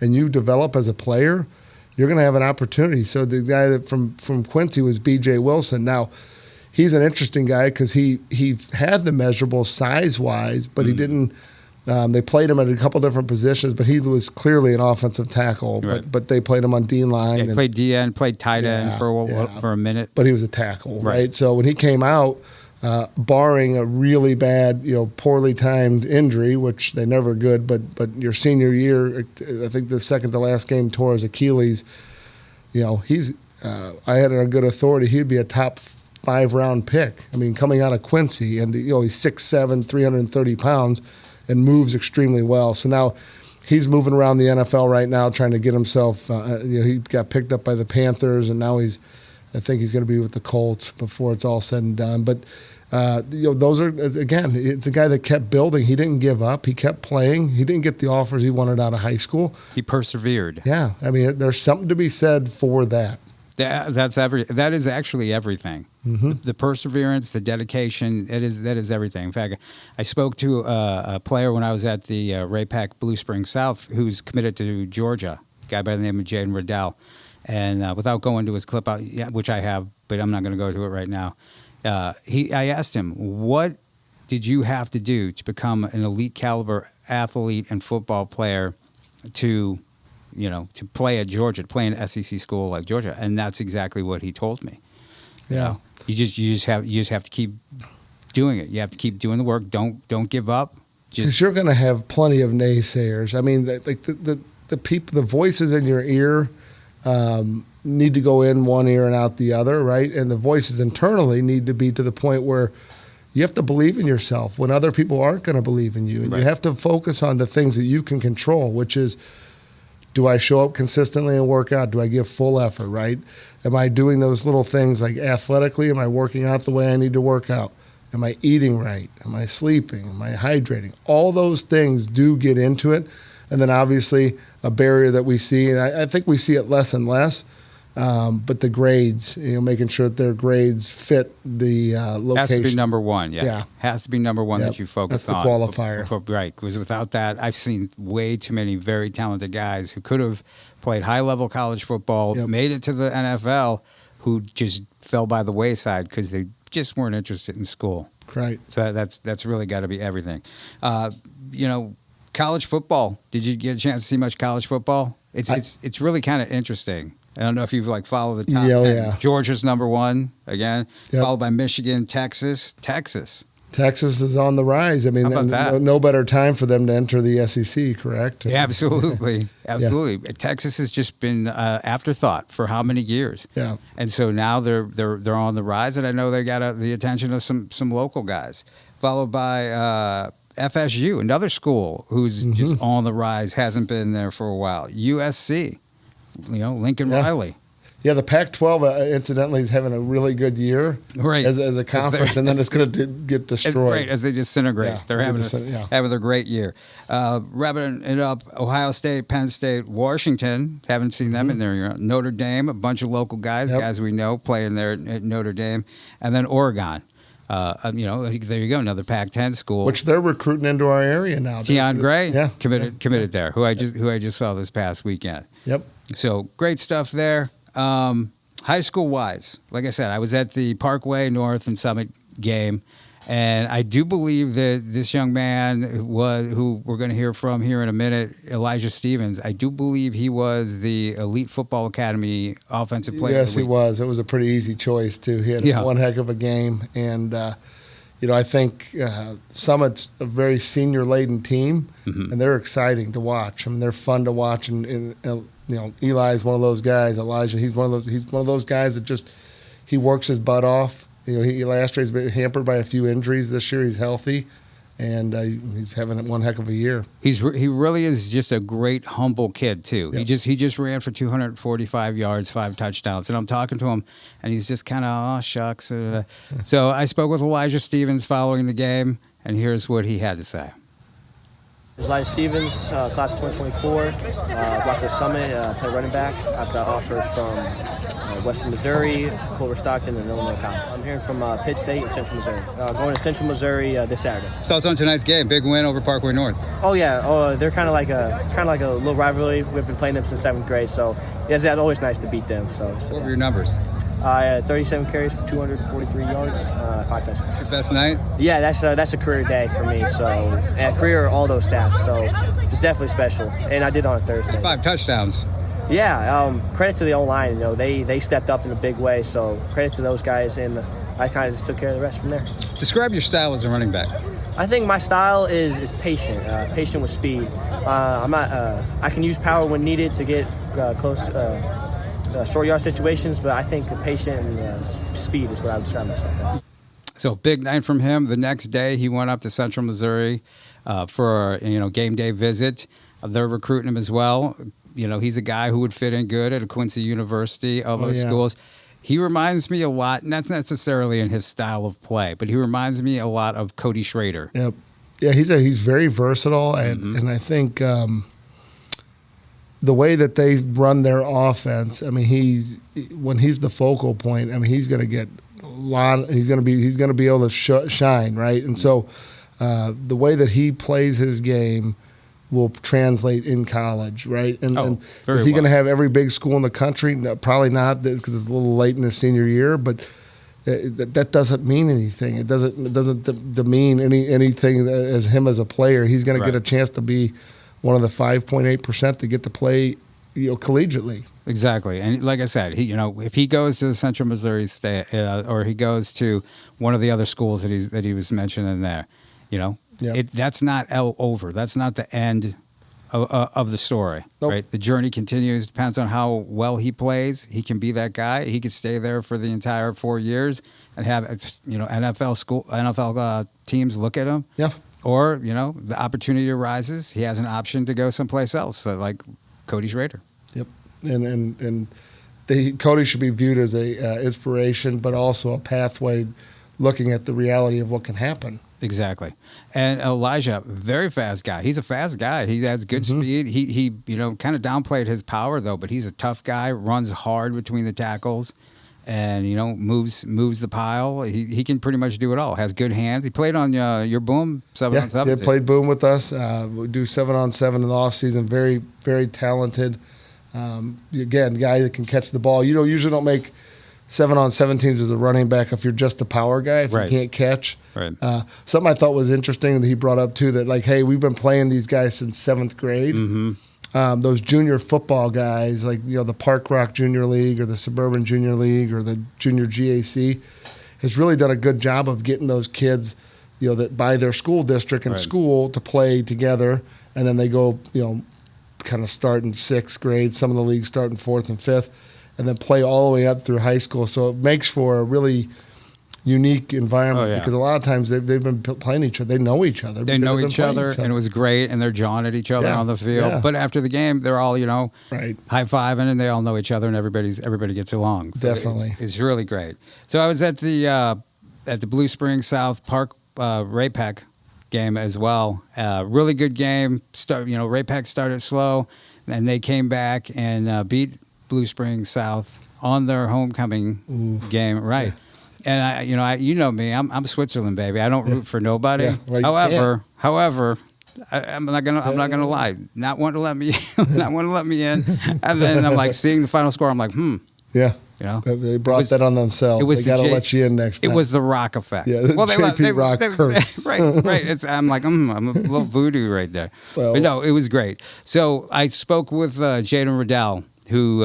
and you develop as a player, you're going to have an opportunity. So the guy that from Quincy was B.J. Wilson. Now, he's an interesting guy because he had the measurables size-wise, but he didn't they played him at a couple different positions, but he was clearly an offensive tackle. Right. But they played him on D-line. Yeah, he played DN, played tight end for a minute. But he was a tackle, Right. right? So when he came out, barring a really bad, poorly timed injury, which they never good, but your senior year, I think the second to last game tore his Achilles. He's I had it on good authority he'd be a top 5 round pick. I mean, coming out of Quincy, and he's 6'7", 330 pounds, and moves extremely well. So now he's moving around the NFL right now, trying to get himself. He got picked up by the Panthers, and now I think he's going to be with the Colts before it's all said and done. But those are, again, it's a guy that kept building. He didn't give up. He kept playing. He didn't get the offers he wanted out of high school. He persevered. Yeah, I mean, there's something to be said for that. That is actually everything. Mm-hmm. The perseverance, the dedication. That is everything. In fact, I spoke to a player when I was at the Ray-Pac Blue Springs South who's committed to Georgia, a guy by the name of Jaden Riddell. And without going to his clip, which I have, but I'm not going to go to it right now. I asked him, what did you have to do to become an elite caliber athlete and football player to play at Georgia, to play in an SEC school like Georgia? And that's exactly what he told me. Yeah. You just have to keep doing it. You have to keep doing the work. Don't give up. Because you're going to have plenty of naysayers. I mean, the people, the voices in your ear need to go in one ear and out the other, right? And the voices internally need to be to the point where you have to believe in yourself when other people aren't going to believe in you. And Right. you have to focus on the things that you can control, which is, do I show up consistently and work out? Do I give full effort, right? Am I doing those little things like athletically? Am I working out the way I need to work out? Am I eating right? Am I sleeping? Am I hydrating? All those things do get into it. And then obviously a barrier that we see, and I think we see it less and less, but the grades, making sure that their grades fit the location. Has to be number one, yeah. Has to be number one that you focus on. That's the qualifier. Right, because without that, I've seen way too many very talented guys who could have played high-level college football, made it to the NFL, who just fell by the wayside because they just weren't interested in school. Right. So that's really got to be everything. College football. Did you get a chance to see much college football? It's really kind of interesting. I don't know if you've followed the top 10. Yeah. Georgia's number one again, followed by Michigan, Texas. Texas is on the rise. I mean, how about that? No better time for them to enter the SEC, correct? Yeah, absolutely. Absolutely. Texas has just been afterthought for how many years? Yeah. And so now they're on the rise, and I know they got the attention of some local guys, followed by FSU, another school who's just on the rise, hasn't been there for a while. USC, Lincoln Riley. Yeah, the Pac-12 incidentally is having a really good year as a conference, and then it's going to get destroyed. Right, as they disintegrate. Yeah, they're having a great year. Wrapping it up, Ohio State, Penn State, Washington, haven't seen them in there. Notre Dame, a bunch of local guys we know, playing there at Notre Dame. And then Oregon. There you go, another Pac-10 school, which they're recruiting into our area now. Tion Gray, committed there, who I just saw this past weekend. Yep. So great stuff there. High school wise, like I said, I was at the Parkway North and Summit game, and I do believe that this young man who we're going to hear from here in a minute, Elijah Stevens, I do believe he was the Elite Football Academy offensive player. Yes, he was. It was a pretty easy choice too. He had one heck of a game, and I think Summit's a very senior-laden team, and they're exciting to watch. I mean, they're fun to watch, and Eli's one of those guys. Elijah, he's one of those guys that he works his butt off. Last year he's been hampered by a few injuries. This year he's healthy, and he's having one heck of a year. He really is just a great, humble kid too. Yep. He just ran for 245 yards, 5 touchdowns, and I'm talking to him, and he's just kind of shucks. So I spoke with Elijah Stevens following the game, and here's what he had to say. Elijah Stevens, class of 2024, Rockville Summit, play running back. I've got offers from Western Missouri, Culver Stockton, and Illinois College. I'm hearing from Pitt State and Central Missouri. Going to Central Missouri this Saturday. Thoughts on tonight's game? Big win over Parkway North. Oh yeah, they're kind of like a little rivalry. We've been playing them since 7th grade, so it's always nice to beat them. So what were your numbers? 37 carries for 243 yards, 5 touchdowns. Your best night? Yeah, that's a career day for me. So, and career all those stats. So, it's definitely special. And I did on a Thursday. 5 touchdowns. Yeah, credit to the O-line. They stepped up in a big way. So, credit to those guys, and I kind of just took care of the rest from there. Describe your style as a running back. I think my style is patient, patient with speed. I can use power when needed to get close. Short yard situations, but I think patient and speed is what I would describe myself as. So big night from him. The next day, he went up to Central Missouri for a game day visit. They're recruiting him as well. He's a guy who would fit in good at a Quincy University, all those schools. He reminds me a lot, not necessarily in his style of play, but he reminds me a lot of Cody Schrader. Yep. Yeah, he's very versatile, and I think the way that they run their offense, I mean, when he's the focal point, I mean, he's going to get a lot. He's going to be able to shine, right? And so, the way that he plays his game will translate in college, right? And is he going to have every big school in the country? No, probably not, because it's a little late in his senior year. But that doesn't mean anything. It doesn't demean anything as him as a player. He's going to get a chance to be one of the 5.8% to get to play, collegiately. Exactly, and like I said, if he goes to Central Missouri State or he goes to one of the other schools that he was mentioning there, that's not over. That's not the end of the story, right? The journey continues. Depends on how well he plays. He can be that guy. He could stay there for the entire 4 years and have NFL teams look at him. Yeah. Or, the opportunity arises. He has an option to go someplace else, like Cody Schrader. Yep. And Cody should be viewed as a inspiration, but also a pathway looking at the reality of what can happen. Exactly. And Elijah, very fast guy. He's a fast guy. He has good speed. He kind of downplayed his power though, but he's a tough guy, runs hard between the tackles, and moves the pile. He can pretty much do it all. Has good hands. He played on your boom 7-on-7. Yeah, played boom with us. We do 7-on-7 in the off season. Very, very talented. Again, guy that can catch the ball. Usually don't make 7-on-7 teams as a running back if you're just a power guy, if you can't catch. Right. Something I thought was interesting that he brought up too, that hey, we've been playing these guys since 7th grade. Those junior football guys, the Park Rock Junior League or the Suburban Junior League or the Junior GAC, has really done a good job of getting those kids, that by their school district and school to play together, and then they go, kind of start in 6th grade. Some of the leagues start in 4th and 5th. And then play all the way up through high school. So it makes for a really unique environment because a lot of times they've been playing each other. They know each other. They know each other, and it was great, and they're jawing at each other on the field. Yeah. But after the game, they're all, high-fiving, and they all know each other, and everybody gets along. So definitely. It's really great. So I was at the Blue Springs South Park Ray-Pac game as well. Really good game. Ray-Pac started slow, and they came back and beat Blue Springs South on their homecoming game, right? Yeah. And I me, I'm Switzerland, baby. I don't root for nobody. Yeah, well, However, I'm not gonna lie. Not wanting to let me, in. And then I'm seeing the final score. I'm like, yeah. They brought that on themselves. They got to let you in next time. It was the Rock effect. Yeah, JP Rock curse. Right. I'm like, I'm a little voodoo right there. Well, but no, it was great. So I spoke with Jaden Riddell, who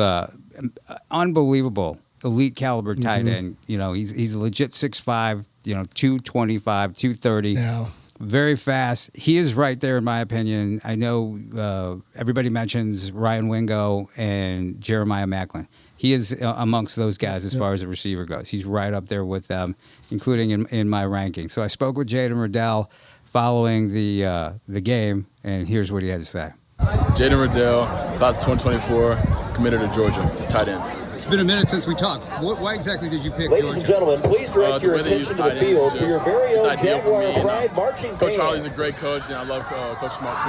unbelievable elite caliber tight end. He's a legit 6'5", 225, 230. Yeah. Very fast. He is right there in my opinion. I know everybody mentions Ryan Wingo and Jeremiah Macklin. He is amongst those guys as far as the receiver goes. He's right up there with them, including in my ranking. So I spoke with Jaden Riddell following the game, and here's what he had to say. Jaden Riddell, class of 2024, committed to Georgia, tight end. It's been a minute since we talked. Why exactly did you pick Ladies Georgia? and gentlemen, please direct your attention to the field for your very own Jaguar Pride marching Coach band. Harley's a great coach, and I love Coach Smart too.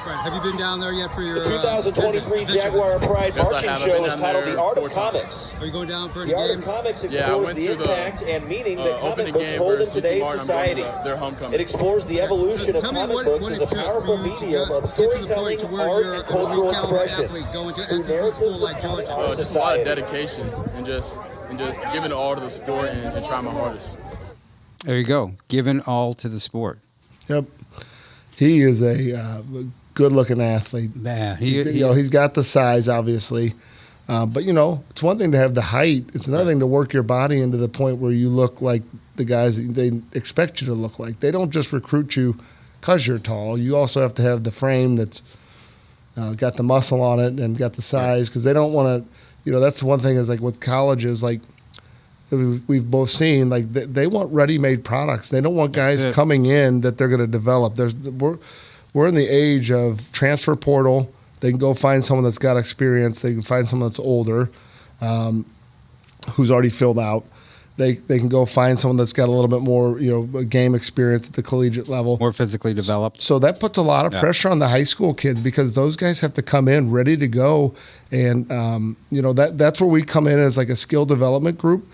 Right. Have you been down there yet for your The 2023 Jaguar Pride Yes, I marching have. I've show been is down titled there The Art 4 of times. Comics. Are you going down for The Art game? of Comics Yeah, I explores went the to the impact and meaning that comic opening books game hold in versus today's Martin. I'm going society. to their homecoming. It explores the evolution of Tell me comic what books it as a took powerful for you to medium of get to the point storytelling, to where art, you're and cultural a caliber expression. athlete going to Through SEC narratives school like of Georgia. our Just a lot of society. dedication and just giving it all to the sport and trying my hardest. There you go. Giving all to the sport. Yep. He is a good-looking athlete. Man, he's got the size, obviously. But, it's one thing to have the height. It's another thing to work your body into the point where you look like the guys that they expect you to look like. They don't just recruit you because you're tall. You also have to have the frame that's got the muscle on it and got the size because they don't want to, that's the one thing is with colleges, we've both seen, they want ready-made products. They don't want guys coming in that they're going to develop. We're in the age of transfer portal. They can go find someone that's got experience. They can find someone that's older, who's already filled out. They can go find someone that's got a little bit more, game experience at the collegiate level. More physically developed. So that puts a lot of pressure on the high school kids because those guys have to come in ready to go. And, that's where we come in as a skill development group.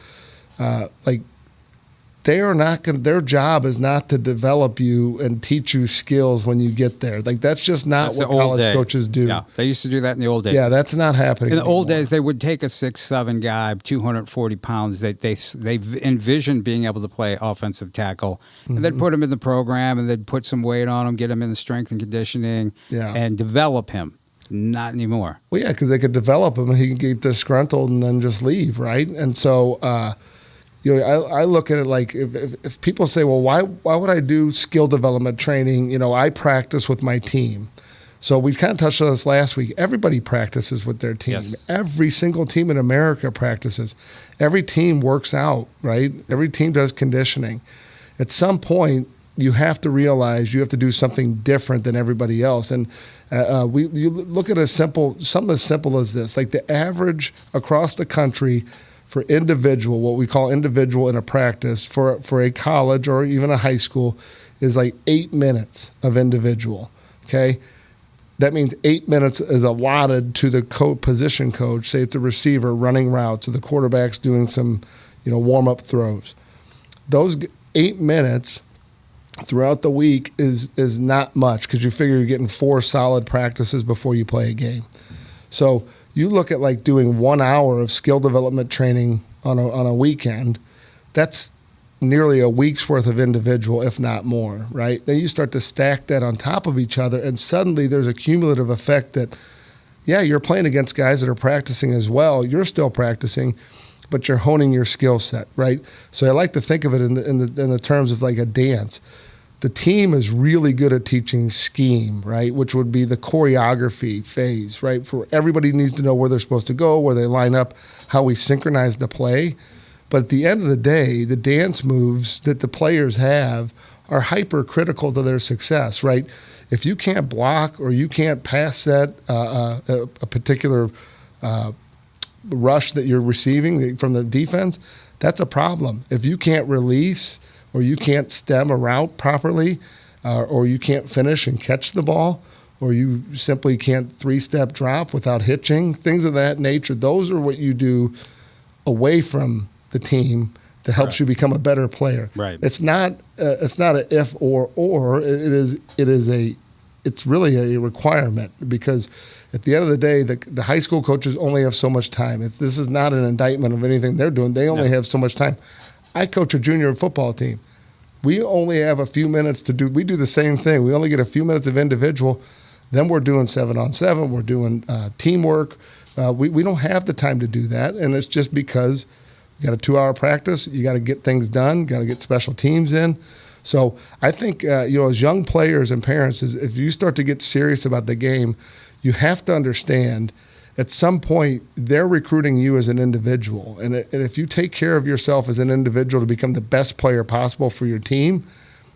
They are not going. Their job is not to develop you and teach you skills when you get there. That's just not what college coaches do. Yeah, they used to do that in the old days. Yeah, that's not happening. In the old days, they would take a 6'7" guy, 240 pounds. They envisioned being able to play offensive tackle, and they'd put him in the program, and they'd put some weight on him, get him in the strength and conditioning, and develop him. Not anymore. Well, yeah, because they could develop him, and he could get disgruntled and then just leave, right? And so. I look at it if people say, well, why would I do skill development training? I practice with my team. So we kind of touched on this last week. Everybody practices with their team. Yes. Every single team in America practices. Every team works out, right? Every team does conditioning. At some point, you have to realize you have to do something different than everybody else. And you look at something as simple as this. The average across the country for individual, what we call individual in a practice for a college or even a high school is like 8 minutes of individual, okay? That means 8 minutes is allotted to the position coach. Say it's a receiver running routes, or the quarterback's doing some, warm-up throws. Those 8 minutes throughout the week is not much because you figure you're getting 4 solid practices before you play a game. So you look at like doing 1 hour of skill development training on a weekend, that's nearly a week's worth of individual, if not more, right? Then you start to stack that on top of each other, and suddenly there's a cumulative effect that, yeah, you're playing against guys that are practicing as well. You're still practicing, but you're honing your skill set, right? So I like to think of it in the terms of like a dance. The team is really good at teaching scheme, right, which would be the choreography phase, right? For everybody needs to know where they're supposed to go, where they line up, how we synchronize the play. But at the end of the day, the dance moves that the players have are hypercritical to their success, right? If you can't block or you can't pass set a particular rush that you're receiving from the defense, that's a problem. If you can't release or you can't stem a route properly or you can't finish and catch the ball, or you simply can't 3-step drop without hitching, things of that nature, those are what you do away from the team that helps you become a better player. Right. It's not an if or. It's really a requirement, because at the end of the day, the high school coaches only have so much time. This is not an indictment of anything they're doing. They only have so much time. I coach a junior football team. We only have a few minutes to do. We do the same thing. We only get a few minutes of individual. Then we're doing 7-on-7. We're doing teamwork. We don't have the time to do that, and it's just because you got a 2-hour practice. You got to get things done. Got to get special teams in. So I think as young players and parents, if you start to get serious about the game, you have to understand at some point they're recruiting you as an individual, and if you take care of yourself as an individual to become the best player possible for your team,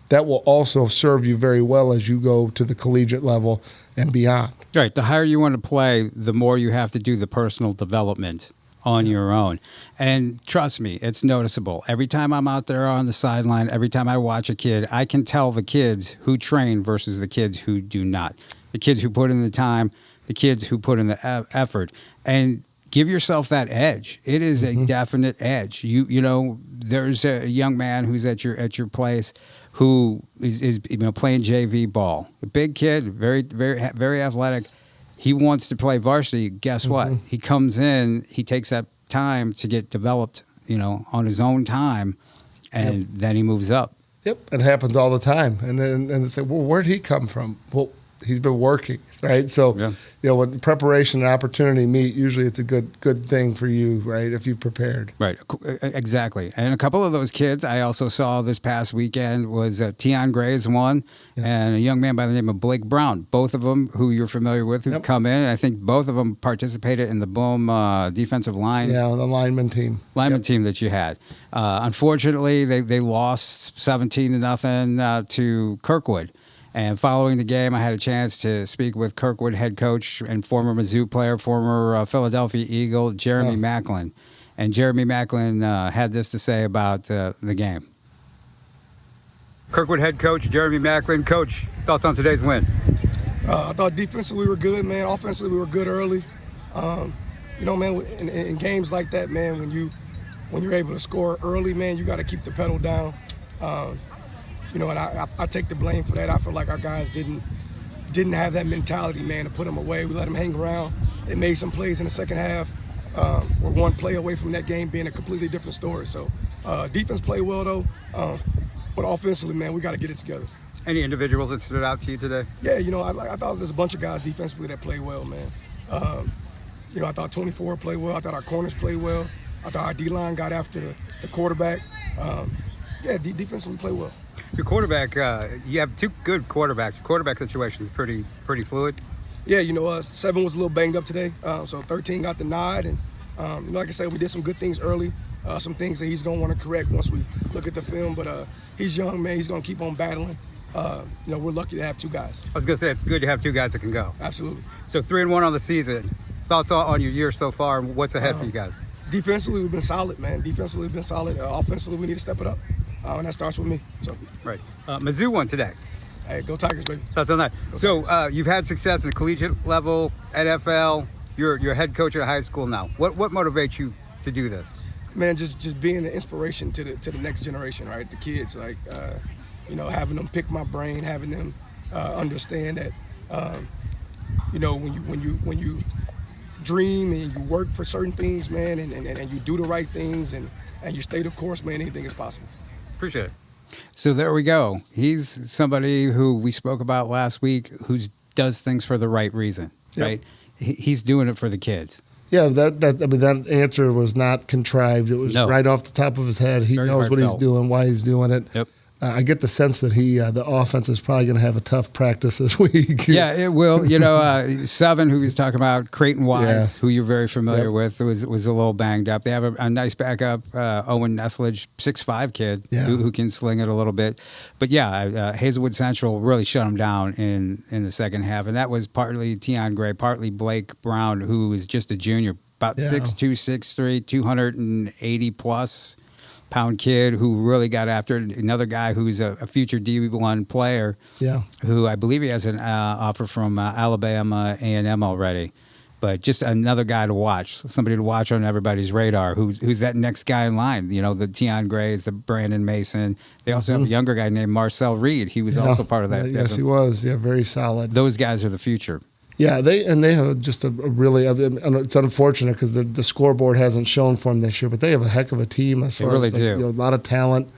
that will also serve you very well as you go to the collegiate level and beyond. Right. The higher you want to play, the more you have to do the personal development on your own. And trust me, it's noticeable. Every time I'm out there on the sideline, every time I watch a kid, I can tell the kids who train versus the kids who do not. The kids who put in the time, the kids who put in the effort. And give yourself that edge. It is a definite edge. There's a young man who's at your place who is playing JV ball. A big kid, very, very, very athletic. He wants to play varsity. Guess what? He comes in, he takes that time to get developed, on his own time, and then he moves up. Yep, it happens all the time. And they say, well, where'd he come from? Well, he's been working, right? So, when preparation and opportunity meet, usually it's a good thing for you, right, if you've prepared. Right, exactly. And a couple of those kids I also saw this past weekend was Tion Gray's one, and a young man by the name of Blake Brown, both of them who you're familiar with, who've come in. And I think both of them participated in the Boom defensive line. Yeah, the lineman team. Team that you had. Unfortunately, they lost 17-0 to Kirkwood. And following the game, I had a chance to speak with Kirkwood head coach and former Mizzou player, former Philadelphia Eagle, Jeremy Macklin. And Jeremy Macklin had this to say about the game. Kirkwood head coach, Jeremy Macklin. Coach, thoughts on today's win? I thought defensively we were good, man. Offensively we were good early. Man, in games like that, man, when you're able to score early, man, you got to keep the pedal down. And I take the blame for that. I feel like our guys didn't have that mentality, man, to put them away. We let them hang around. They made some plays in the second half. We're one play away from that game being a completely different story. So defense played well, though. But offensively, man, we got to get it together. Any individuals that stood out to you today? Yeah, I thought there's a bunch of guys defensively that played well, man. I thought 24 played well. I thought our corners played well. I thought our D-line got after the quarterback. Defensively played well. Your quarterback, you have two good quarterbacks. Your quarterback situation is pretty fluid. Yeah, 7 was a little banged up today, so 13 got the nod. And like I said, we did some good things early, some things that he's going to want to correct once we look at the film. But he's young, man. He's going to keep on battling. We're lucky to have 2 guys. I was going to say, it's good to have 2 guys that can go. Absolutely. So 3-1 on the season. Thoughts on your year so far, and what's ahead for you guys? Defensively, we've been solid, man. Defensively, we've been solid. Offensively, we need to step it up, and that starts with me. So, Right. Mizzou won today. hey, go Tigers, baby. That's on that. So you've had success in the collegiate level, NFL. You're head coach at a high school now. What motivates you to do this? Man, just being an inspiration to the next generation, right? The kids, like having them pick my brain, having them understand that when you dream and you work for certain things, man, and you do the right things and you stay the course, man, anything is possible. Appreciate it. So there we go. He's somebody who we spoke about last week who does things for the right reason, right? He's doing it for the kids. Yeah, that answer was not contrived. It was right off the top of his head. He knows what he's doing, why he's doing it. Yep. I get the sense that the offense is probably going to have a tough practice this week. Yeah, it will. Seven, who he's talking about, Creighton Wise, who you're very familiar with, was a little banged up. They have a nice backup, Owen Nestledge, 6'5" kid who can sling it a little bit. But Hazelwood Central really shut him down in the second half, and that was partly Tion Gray, partly Blake Brown, who is just a junior, about 6'2", 6'3", 280+ pound kid who really got after it. Another guy who's a future D1 player, who I believe he has an offer from Alabama A&M already. But just another guy to watch, somebody to watch on everybody's radar. Who's that next guy in line? The Tion Grays, the Brandon Mason. They also have a younger guy named Marcel Reed. He was also part of that. Yes, he was. Yeah, very solid. Those guys are the future. Yeah, they have just a really. It's unfortunate because the scoreboard hasn't shown for them this year, but they have a heck of a team. They really do. A lot of talent,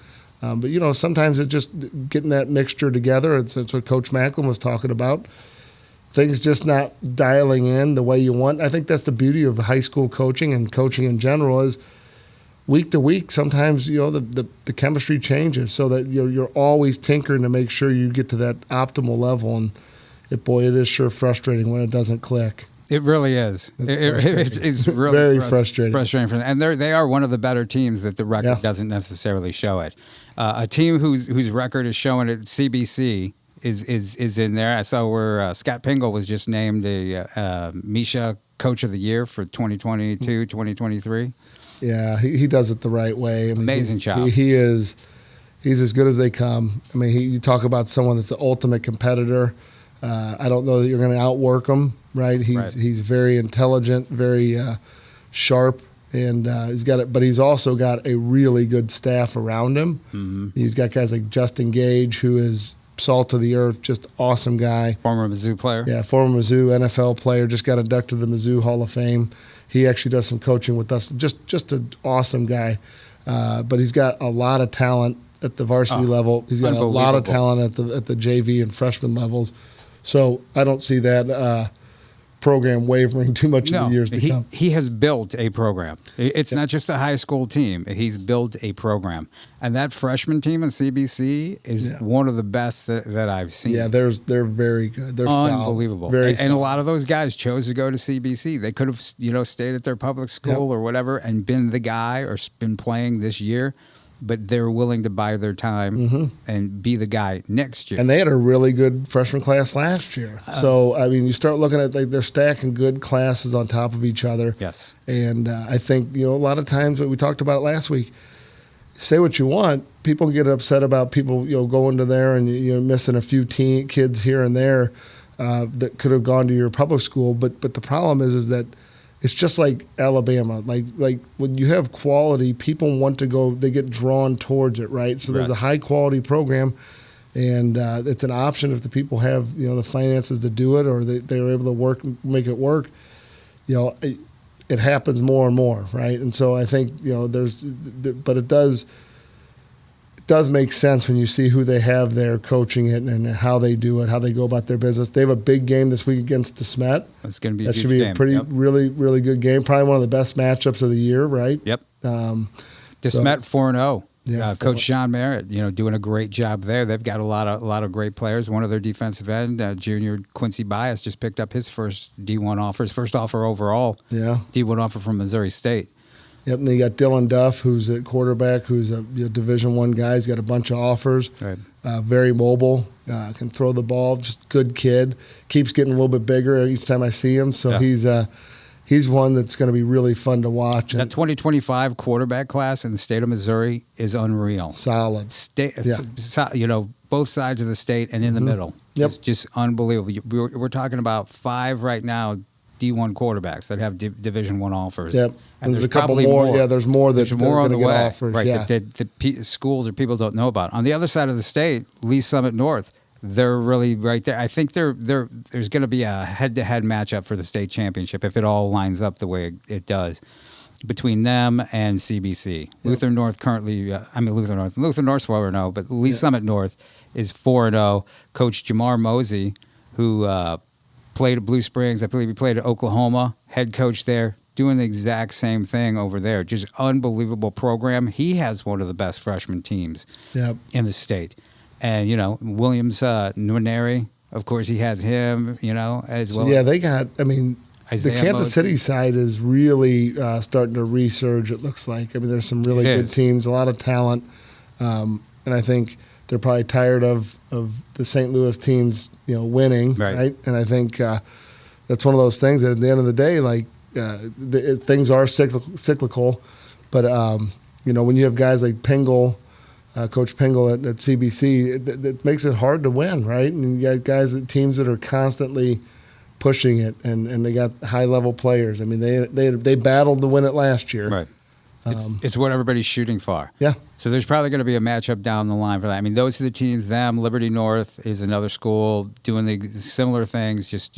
but sometimes it's just getting that mixture together. It's what Coach Macklin was talking about. Things just not dialing in the way you want. I think that's the beauty of high school coaching and coaching in general is week to week. Sometimes the chemistry changes so that you're always tinkering to make sure you get to that optimal level and. It is sure frustrating when it doesn't click. It really is. It's really very frustrating. Frustrating for them. And they are one of the better teams that the record doesn't necessarily show it. A team whose record is showing at CBC is in there. I saw where Scott Pingle was just named a Misha Coach of the Year for 2022, 2023. Yeah, he does it the right way. Amazing job. He's as good as they come. You talk about someone that's the ultimate competitor. I don't know that you're going to outwork him, right? He's very intelligent, very sharp, and but he's also got a really good staff around him. Mm-hmm. He's got guys like Justin Gage, who is salt of the earth, just awesome guy. Former Mizzou player. Yeah, former Mizzou NFL player, just got inducted to the Mizzou Hall of Fame. He actually does some coaching with us. Just an awesome guy, but he's got a lot of talent at the varsity level. He's got a lot of talent at the JV and freshman levels. So I don't see that program wavering too much in the years to come. He has built a program. It's not just a high school team. He's built a program. And that freshman team in CBC is one of the best that I've seen. Yeah, they're very good. They're unbelievable. Very and a lot of those guys chose to go to CBC. They could have stayed at their public school or whatever and been the guy or been playing this year. But they're willing to buy their time and be the guy next year. And they had a really good freshman class last year. So, you start looking at they're stacking good classes on top of each other. Yes. And I think, a lot of times, we talked about it last week, say what you want, people get upset about people, going to there and missing a few kids here and there that could have gone to your public school. But the problem is that it's just like Alabama. Like when you have quality, people want to go. They get drawn towards it, right? So there's a high quality program, and it's an option if the people have the finances to do it, or they're able to make it work. It happens more and more, right? And so I think but it does make sense when you see who they have there coaching it and how they do it, how they go about their business. They have a big game this week against DeSmet. That's going to be a huge game. Pretty really, really good game. Probably one of the best matchups of the year, right? Yep. DeSmet 4-0. Yeah, Coach Sean Merritt, doing a great job there. They've got a lot of great players. One of their defensive end, junior Quincy Bias, just picked up his first D1 offer, his first offer overall. Yeah. D1 offer from Missouri State. Yep, and then you got Dylan Duff, who's at quarterback, who's a Division I guy. He's got a bunch of offers. Right. Very mobile, can throw the ball. Just good kid. Keeps getting a little bit bigger each time I see him. So he's he's one that's going to be really fun to watch. That 2025 quarterback class in the state of Missouri is unreal. Solid. Both sides of the state and in the middle. Yep. It's just unbelievable. We're talking about 5 right now D1 quarterbacks that have Division I offers. Yep. And there's a couple more. Yeah, there's more that there's more on the way. Offers. Right. Yeah. The schools or people don't know about. On the other side of the state, Lee Summit North, they're really right there. I think there's going to be a head-to-head matchup for the state championship if it all lines up the way it does between them and CBC. Yep. Luther North currently, Luther North's 4-0, but Lee Summit North is 4-0. Coach Jamar Mosey, who played at Blue Springs, I believe he played at Oklahoma, head coach there, doing the exact same thing over there. Just unbelievable program. He has one of the best freshman teams in the state. And, Williams Nwaneri, of course, he has him, as well. Yeah, they got, the Kansas City side is really starting to resurge, it looks like. There's some really good teams, a lot of talent. And I think they're probably tired of the St. Louis teams, winning, right? And I think that's one of those things that at the end of the day, things are cyclical. But, when you have guys like Pingle, Coach Pingle at CBC, it makes it hard to win, right? And you got teams that are constantly pushing it, and they got high-level players. They battled to win it last year. Right. It's what everybody's shooting for. Yeah. So there's probably going to be a matchup down the line for that. Those are the teams. Them, Liberty North is another school doing the similar things, just,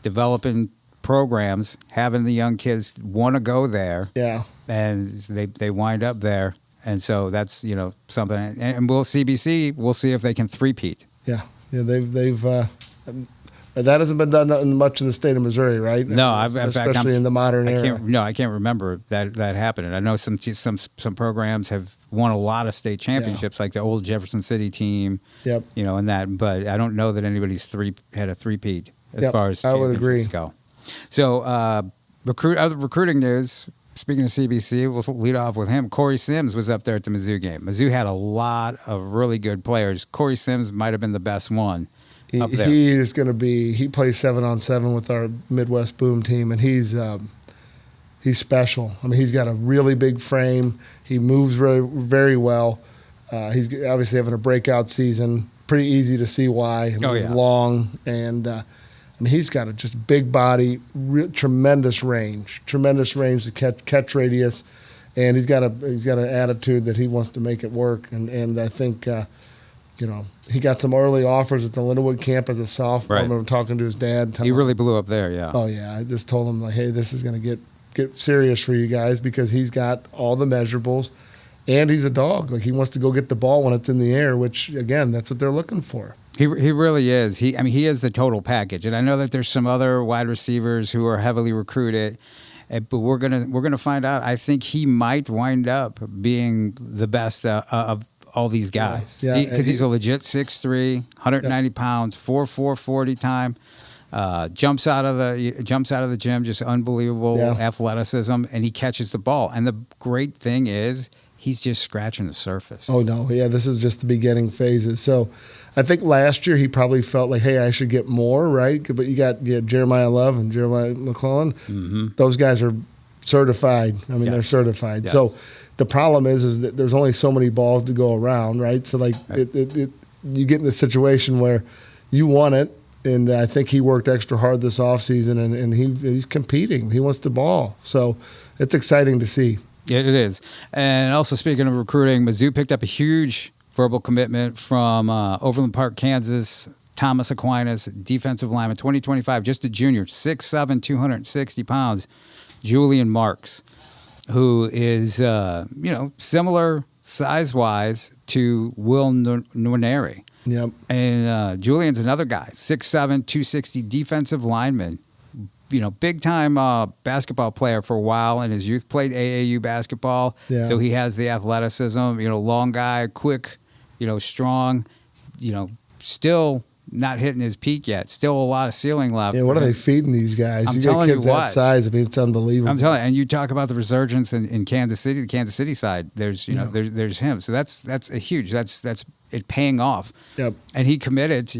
developing programs, having the young kids want to go there. Yeah. And they wind up there. And so that's, something. And we'll see if they can three-peat. Yeah. They've that hasn't been done much in the state of Missouri, right? No, especially in the modern era. I can't remember that happening. I know some programs have won a lot of state championships, like the old Jefferson City team. Yep. And that, but I don't know that anybody's had a three-peat as far as I would agree. Go. So, other recruiting news. Speaking of CBC, we'll lead off with him. Corey Sims was up there at the Mizzou game. Mizzou had a lot of really good players. Corey Sims might have been the best one up there. He is going to be. He plays 7-on-7 with our Midwest Boom team, and he's special. He's got a really big frame. He moves very, very well. He's obviously having a breakout season. Pretty easy to see why. He's long, and he's got a just big body, tremendous range to catch radius, and he's got an attitude that he wants to make it work. And I think he got some early offers at the Lindenwood camp as a sophomore. Right. I remember talking to his dad. He really blew up there, yeah. Oh yeah, I just told him hey, this is going to get serious for you guys because he's got all the measurables, and he's a dog. He wants to go get the ball when it's in the air, which again, that's what they're looking for. He really is. He is the total package. And I know that there's some other wide receivers who are heavily recruited, but we're gonna find out. I think he might wind up being the best of all these guys. Yeah, because he's a legit 6'3", 190 pounds, 4.4 40 time. Jumps out of the gym, just unbelievable athleticism, and he catches the ball. And the great thing is, he's just scratching the surface. Oh, no. Yeah, this is just the beginning phases. So I think last year he probably felt like, hey, I should get more, right? But you got Jeremiah Love and Jeremiah McClellan. Mm-hmm. Those guys are certified. They're certified. Yes. So the problem is that there's only so many balls to go around, right? So, you get in a situation where you want it, and I think he worked extra hard this offseason, and he's competing. He wants the ball. So it's exciting to see. Yeah, it is. And also, speaking of recruiting, Mizzou picked up a huge verbal commitment from Overland Park, Kansas, Thomas Aquinas, defensive lineman, 2025, just a junior, 6'7", 260 pounds, Julian Marks, who is, similar size-wise to Will Nwaneri. Yep. And Julian's another guy, 6'7", 260 defensive lineman. Big-time basketball player for a while in his youth, played AAU basketball. Yeah. So he has the athleticism, long guy, quick, strong, still not hitting his peak yet. Still a lot of ceiling left. Yeah, what are they feeding these guys? I'm telling you what. That size, it's unbelievable. I'm telling you, and you talk about the resurgence in Kansas City, the Kansas City side, there's there's him. So that's a huge, that's it paying off. Yep. And he committed,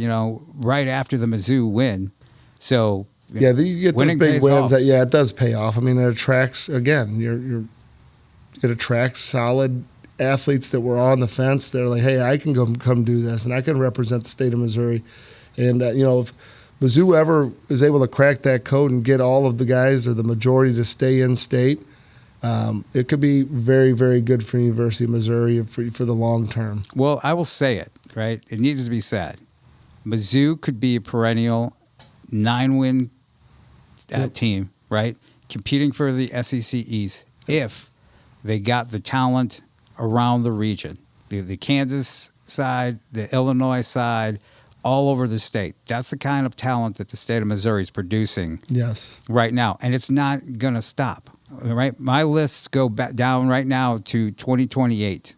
right after the Mizzou win. So Yeah, you get those winning big pays wins. off. It does pay off. I mean, it attracts, again, it attracts solid athletes that were on the fence. They're like, hey, I can come do this, and I can represent the state of Missouri. And, if Mizzou ever is able to crack that code and get all of the guys or the majority to stay in state, it could be very, very good for University of Missouri for the long term. Well, I will say it, right? It needs to be said. Mizzou could be a perennial 9-win team, right? Competing for the SEC East if they got the talent around the region. The Kansas side, the Illinois side, all over the state. That's the kind of talent that the state of Missouri is producing right now. And it's not going to stop, right? My lists go back down right now to 2028.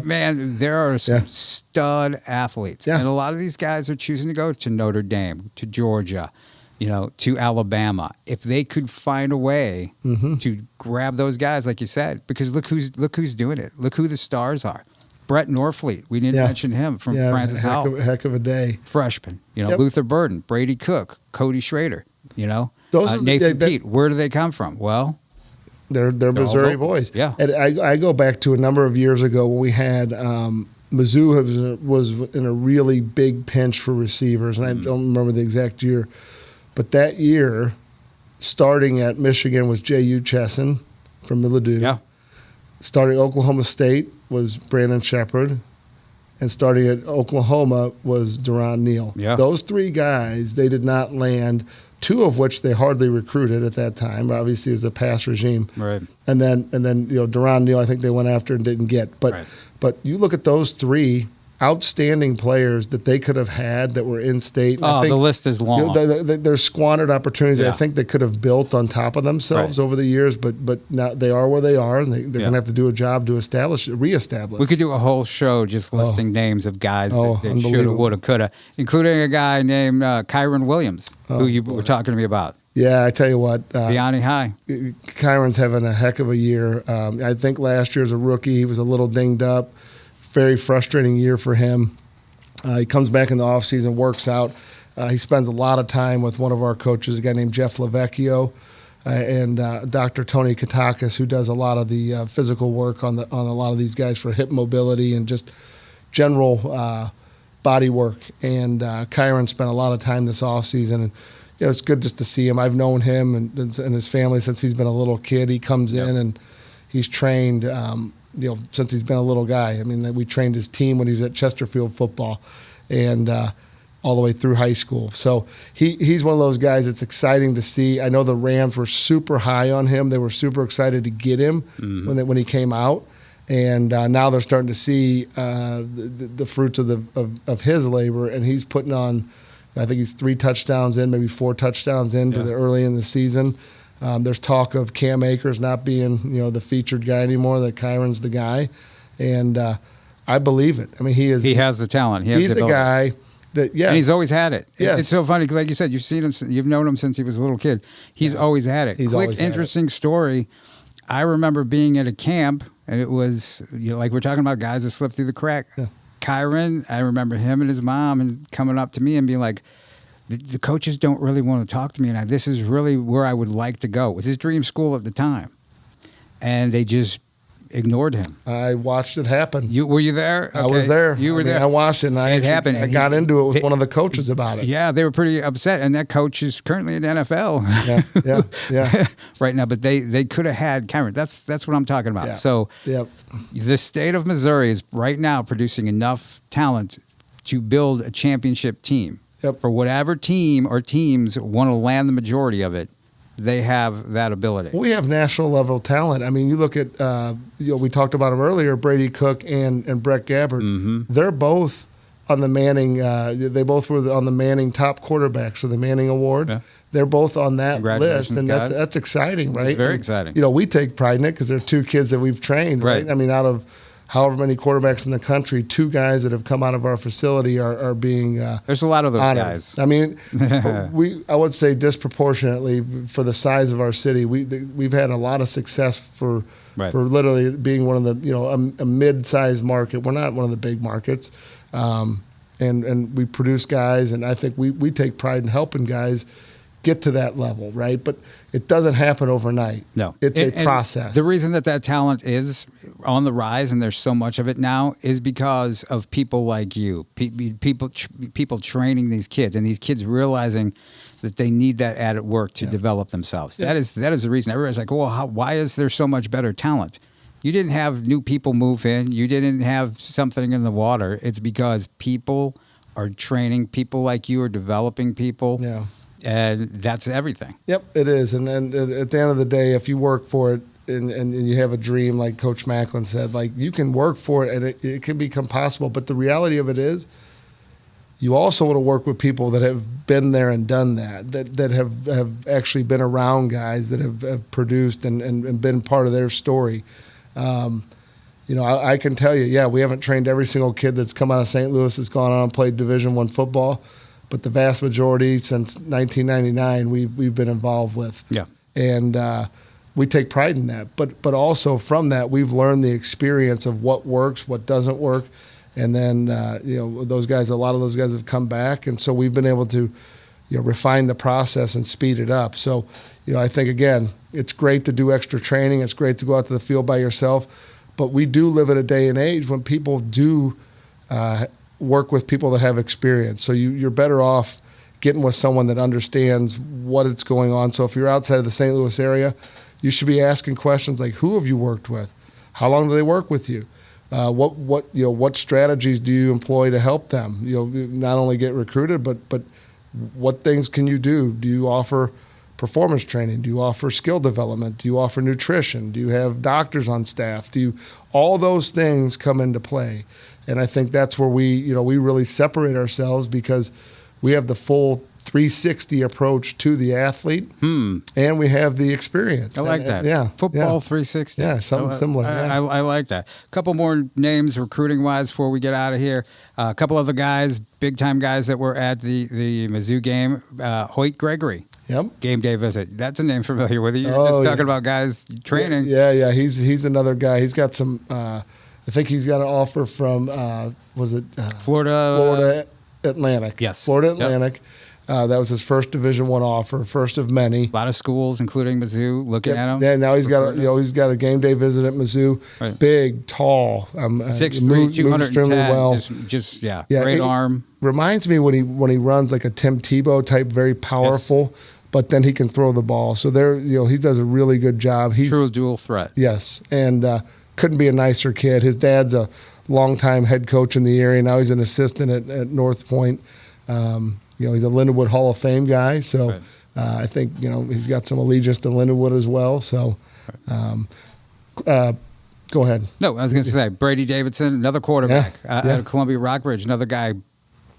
Man, there are some stud athletes. And a lot of these guys are choosing to go to Notre Dame, to Georgia, to Alabama. If they could find a way to grab those guys, like you said, because look who's doing it. Look who the stars are. Brett Norfleet, we didn't mention him from Francis Howell. Heck of a day. Freshman. Luther Burden, Brady Cook, Cody Schrader, Those Nathan Pete. Where do they come from? Well, they're Missouri boys. Yeah. And I go back to a number of years ago when we had Mizzou was in a really big pinch for receivers, and I don't remember the exact year. But that year, starting at Michigan was J.U. Chesson from Mizzou. Yeah. Starting at Oklahoma State was Brandon Shepard. And starting at Oklahoma was Deron Neal. Yeah. Those three guys, they did not land, two of which they hardly recruited at that time, obviously as a pass regime. Right. And then Deron Neal, I think they went after and didn't get. But you look at those three outstanding players that they could have had that were in state. Oh, the list is long. There's squandered opportunities I think they could have built on top of themselves over the years, but now they are where they are, and they're going to have to do a job to reestablish. We could do a whole show just listing names of guys that shoulda, woulda, coulda, including a guy named Kyron Williams, who you were talking to me about. Yeah, I tell you what. Vianney High. Kyron's having a heck of a year. I think last year as a rookie, he was a little dinged up. Very frustrating year for him. He comes back in the offseason, works out. He spends a lot of time with one of our coaches, a guy named Jeff Lavecchio, and Dr. Tony Katakis, who does a lot of the physical work on a lot of these guys for hip mobility and just general body work. And Kyron spent a lot of time this offseason. And it's good just to see him. I've known him and his family since he's been a little kid. He comes in and he's trained since he's been a little guy. I mean, we trained his team when he was at Chesterfield football and all the way through high school. So he's one of those guys that's exciting to see. I know the Rams were super high on him. They were super excited to get him when he came out. And now they're starting to see the fruits of his labor, and he's putting on, I think he's 3 touchdowns in, maybe 4 touchdowns into the early in the season. There's talk of Cam Akers not being, the featured guy anymore, that Kyron's the guy. And I believe it. I mean, he has the talent. He's the guy that, and he's always had it. Yes. It's so funny because, like you said, you've known him since he was a little kid. He's always had it. Quick, interesting story. I remember being at a camp, and it was, like we're talking about guys that slipped through the crack. Yeah. Kyron, I remember him and his mom and coming up to me and being like, the coaches don't really want to talk to me, and this is really where I would like to go. It was his dream school at the time, and they just ignored him. I watched it happen. Were you there? Okay. I was there. You were there. I watched it, and it happened. I got into it with one of the coaches about it. Yeah, they were pretty upset, and that coach is currently in the NFL. Yeah. Right now, but they could have had Kyron. That's what I'm talking about. Yeah. So the state of Missouri is right now producing enough talent to build a championship team. Yep. For whatever team or teams want to land the majority of it, they have that ability. We have national level talent. I mean, you look at, we talked about them earlier, Brady Cook and Brett Gabbard. Mm-hmm. They're both on the Manning, they both were on the Manning top quarterbacks, so the Manning Award. Yeah. They're both on that list, and that's exciting, right? It's very exciting. We take pride in it because they're 2 kids that we've trained, right? I mean, out of however many quarterbacks in the country, 2 guys that have come out of our facility are being there's a lot of those honored. guys. I mean, I would say disproportionately for the size of our city, we've had a lot of success for literally being one of the a mid-sized market. We're not one of the big markets, and we produce guys, and I think we take pride in helping guys get to that level, right? But it doesn't happen overnight. No. It's a And process. the reason that talent is on the rise, and there's so much of it now, is because of people like you, people training these kids, and these kids realizing that they need that added work to develop themselves. Yeah. That is the reason. Everybody's like, well, why is there so much better talent? You didn't have new people move in. You didn't have something in the water. It's because people are training. People like you are developing people. Yeah. And that's everything. Yep, it is. And at the end of the day, if you work for it and you have a dream, like Coach Macklin said, like you can work for it and it can become possible. But the reality of it is you also want to work with people that have been there and done that have actually been around guys that have produced and been part of their story. I can tell you, we haven't trained every single kid that's come out of St. Louis that's gone on and played Division I football, but the vast majority since 1999 we've been involved with. Yeah. And we take pride in that. But also from that, we've learned the experience of what works, what doesn't work. And then, a lot of those guys have come back. And so we've been able to, refine the process and speed it up. So, I think, again, it's great to do extra training. It's great to go out to the field by yourself. But we do live in a day and age when people do work with people that have experience. So you're better off getting with someone that understands what is going on. So if you're outside of the St. Louis area, you should be asking questions like, who have you worked with? How long do they work with you? What strategies do you employ to help them? Not only get recruited, but what things can you do? Do you offer performance training? Do you offer skill development? Do you offer nutrition? Do you have doctors on staff? All those things come into play. And I think that's where we really separate ourselves because we have the full 360 approach to the athlete, and we have the experience. I like that. Football 360. Yeah, something similar. I like that. A couple more names recruiting-wise before we get out of here. A couple other guys, big-time guys that were at the Mizzou game. Hoyt Gregory. Yep. Game day visit. That's a name familiar with you. You're just talking about guys training. Yeah. He's another guy. He's got some. I think he's got an offer from. Florida Atlantic. Yes. Florida Atlantic. Yep. That was his first Division I offer, first of many. A lot of schools, including Mizzou, looking at him. Yeah, now he's got a game day visit at Mizzou. Right. Big, tall, 6'3", 210. Extremely well. Great arm. Reminds me when he runs like a Tim Tebow type, very powerful. Yes. But then he can throw the ball. So he does a really good job. He's true dual threat. Yes, and couldn't be a nicer kid. His dad's a longtime head coach in the area. Now he's an assistant at North Point. He's a Lindenwood Hall of Fame guy, so right. I think he's got some allegiance to Lindenwood as well. So, go ahead. No, I was going to say Brady Davidson, another quarterback out of Columbia Rockbridge, another guy.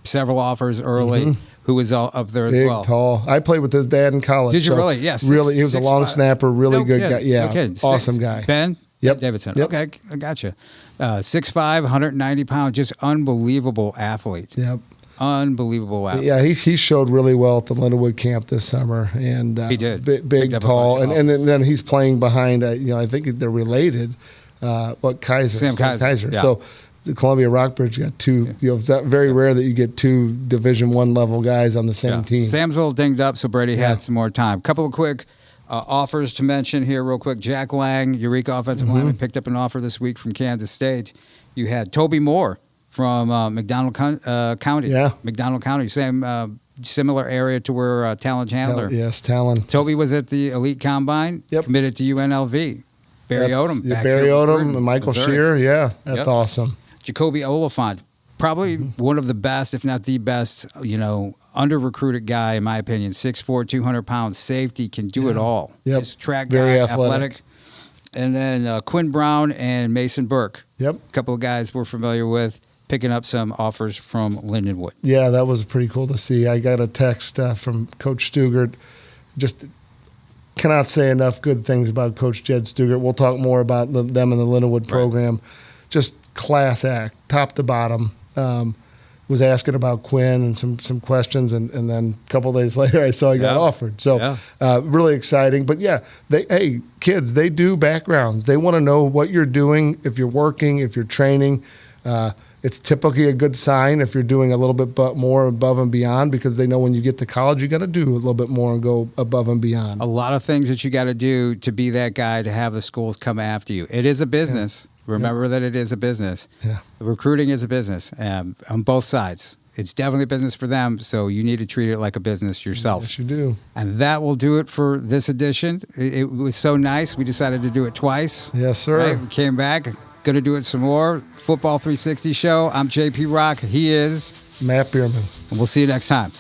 Several offers early, who was up there as well. Big, tall. I played with his dad in college. Did you really? Yes. Really, he was a long snapper, really good guy. Yeah, awesome guy. Ben? Yep. Davidson. Yep. Okay, I got you. 6'5", 190 pounds, just unbelievable athlete. Yep. Unbelievable athlete. Yeah, he showed really well at the Lindenwood camp this summer, and he did. Big, tall, and then he's playing behind. I think they're related. Kaiser? Sam Kaiser. Yeah. So the Columbia Rockbridge got two. It's very rare that you get two Division I level guys on the same team. Sam's a little dinged up, so Brady had some more time. Couple of quick offers to mention here real quick. Jack Lang, Eureka offensive lineman, picked up an offer this week from Kansas State. You had Toby Moore from McDonald County. Yeah. McDonald County, same similar area to where Talon Chandler. Yes, Talon. Toby was at the Elite Combine, committed to Barry UNLV. Odom and Michael Shear. Yeah, that's awesome. Jacoby Oliphant, probably one of the best, if not the best, under-recruited guy, in my opinion. 6'4", 200 pounds, safety, can do it all. Yep. Just track Very guy, athletic. And then Quinn Brown and Mason Burke. Yep. A couple of guys we're familiar with, picking up some offers from Lindenwood. Yeah, that was pretty cool to see. I got a text from Coach Stugart. Just cannot say enough good things about Coach Jed Stugart. We'll talk more about them in the Lindenwood program. Just class act, top to bottom. Was asking about Quinn and some questions, and then a couple of days later I saw he got offered. So really exciting. But kids, they do backgrounds. They want to know what you're doing, if you're working, if you're training. It's typically a good sign if you're doing a little bit more above and beyond, because they know when you get to college, you got to do a little bit more and go above and beyond. A lot of things that you got to do to be that guy, to have the schools come after you. It is a business. Yeah. Remember that it is a business. Yeah. Recruiting is a business on both sides. It's definitely a business for them, so you need to treat it like a business yourself. Yes, you do. And that will do it for this edition. It was so nice. We decided to do it twice. Yes, sir. Right? We came back. Going to do it some more. Football 360 show. I'm JP Rock. He is Matt Bierman. And we'll see you next time.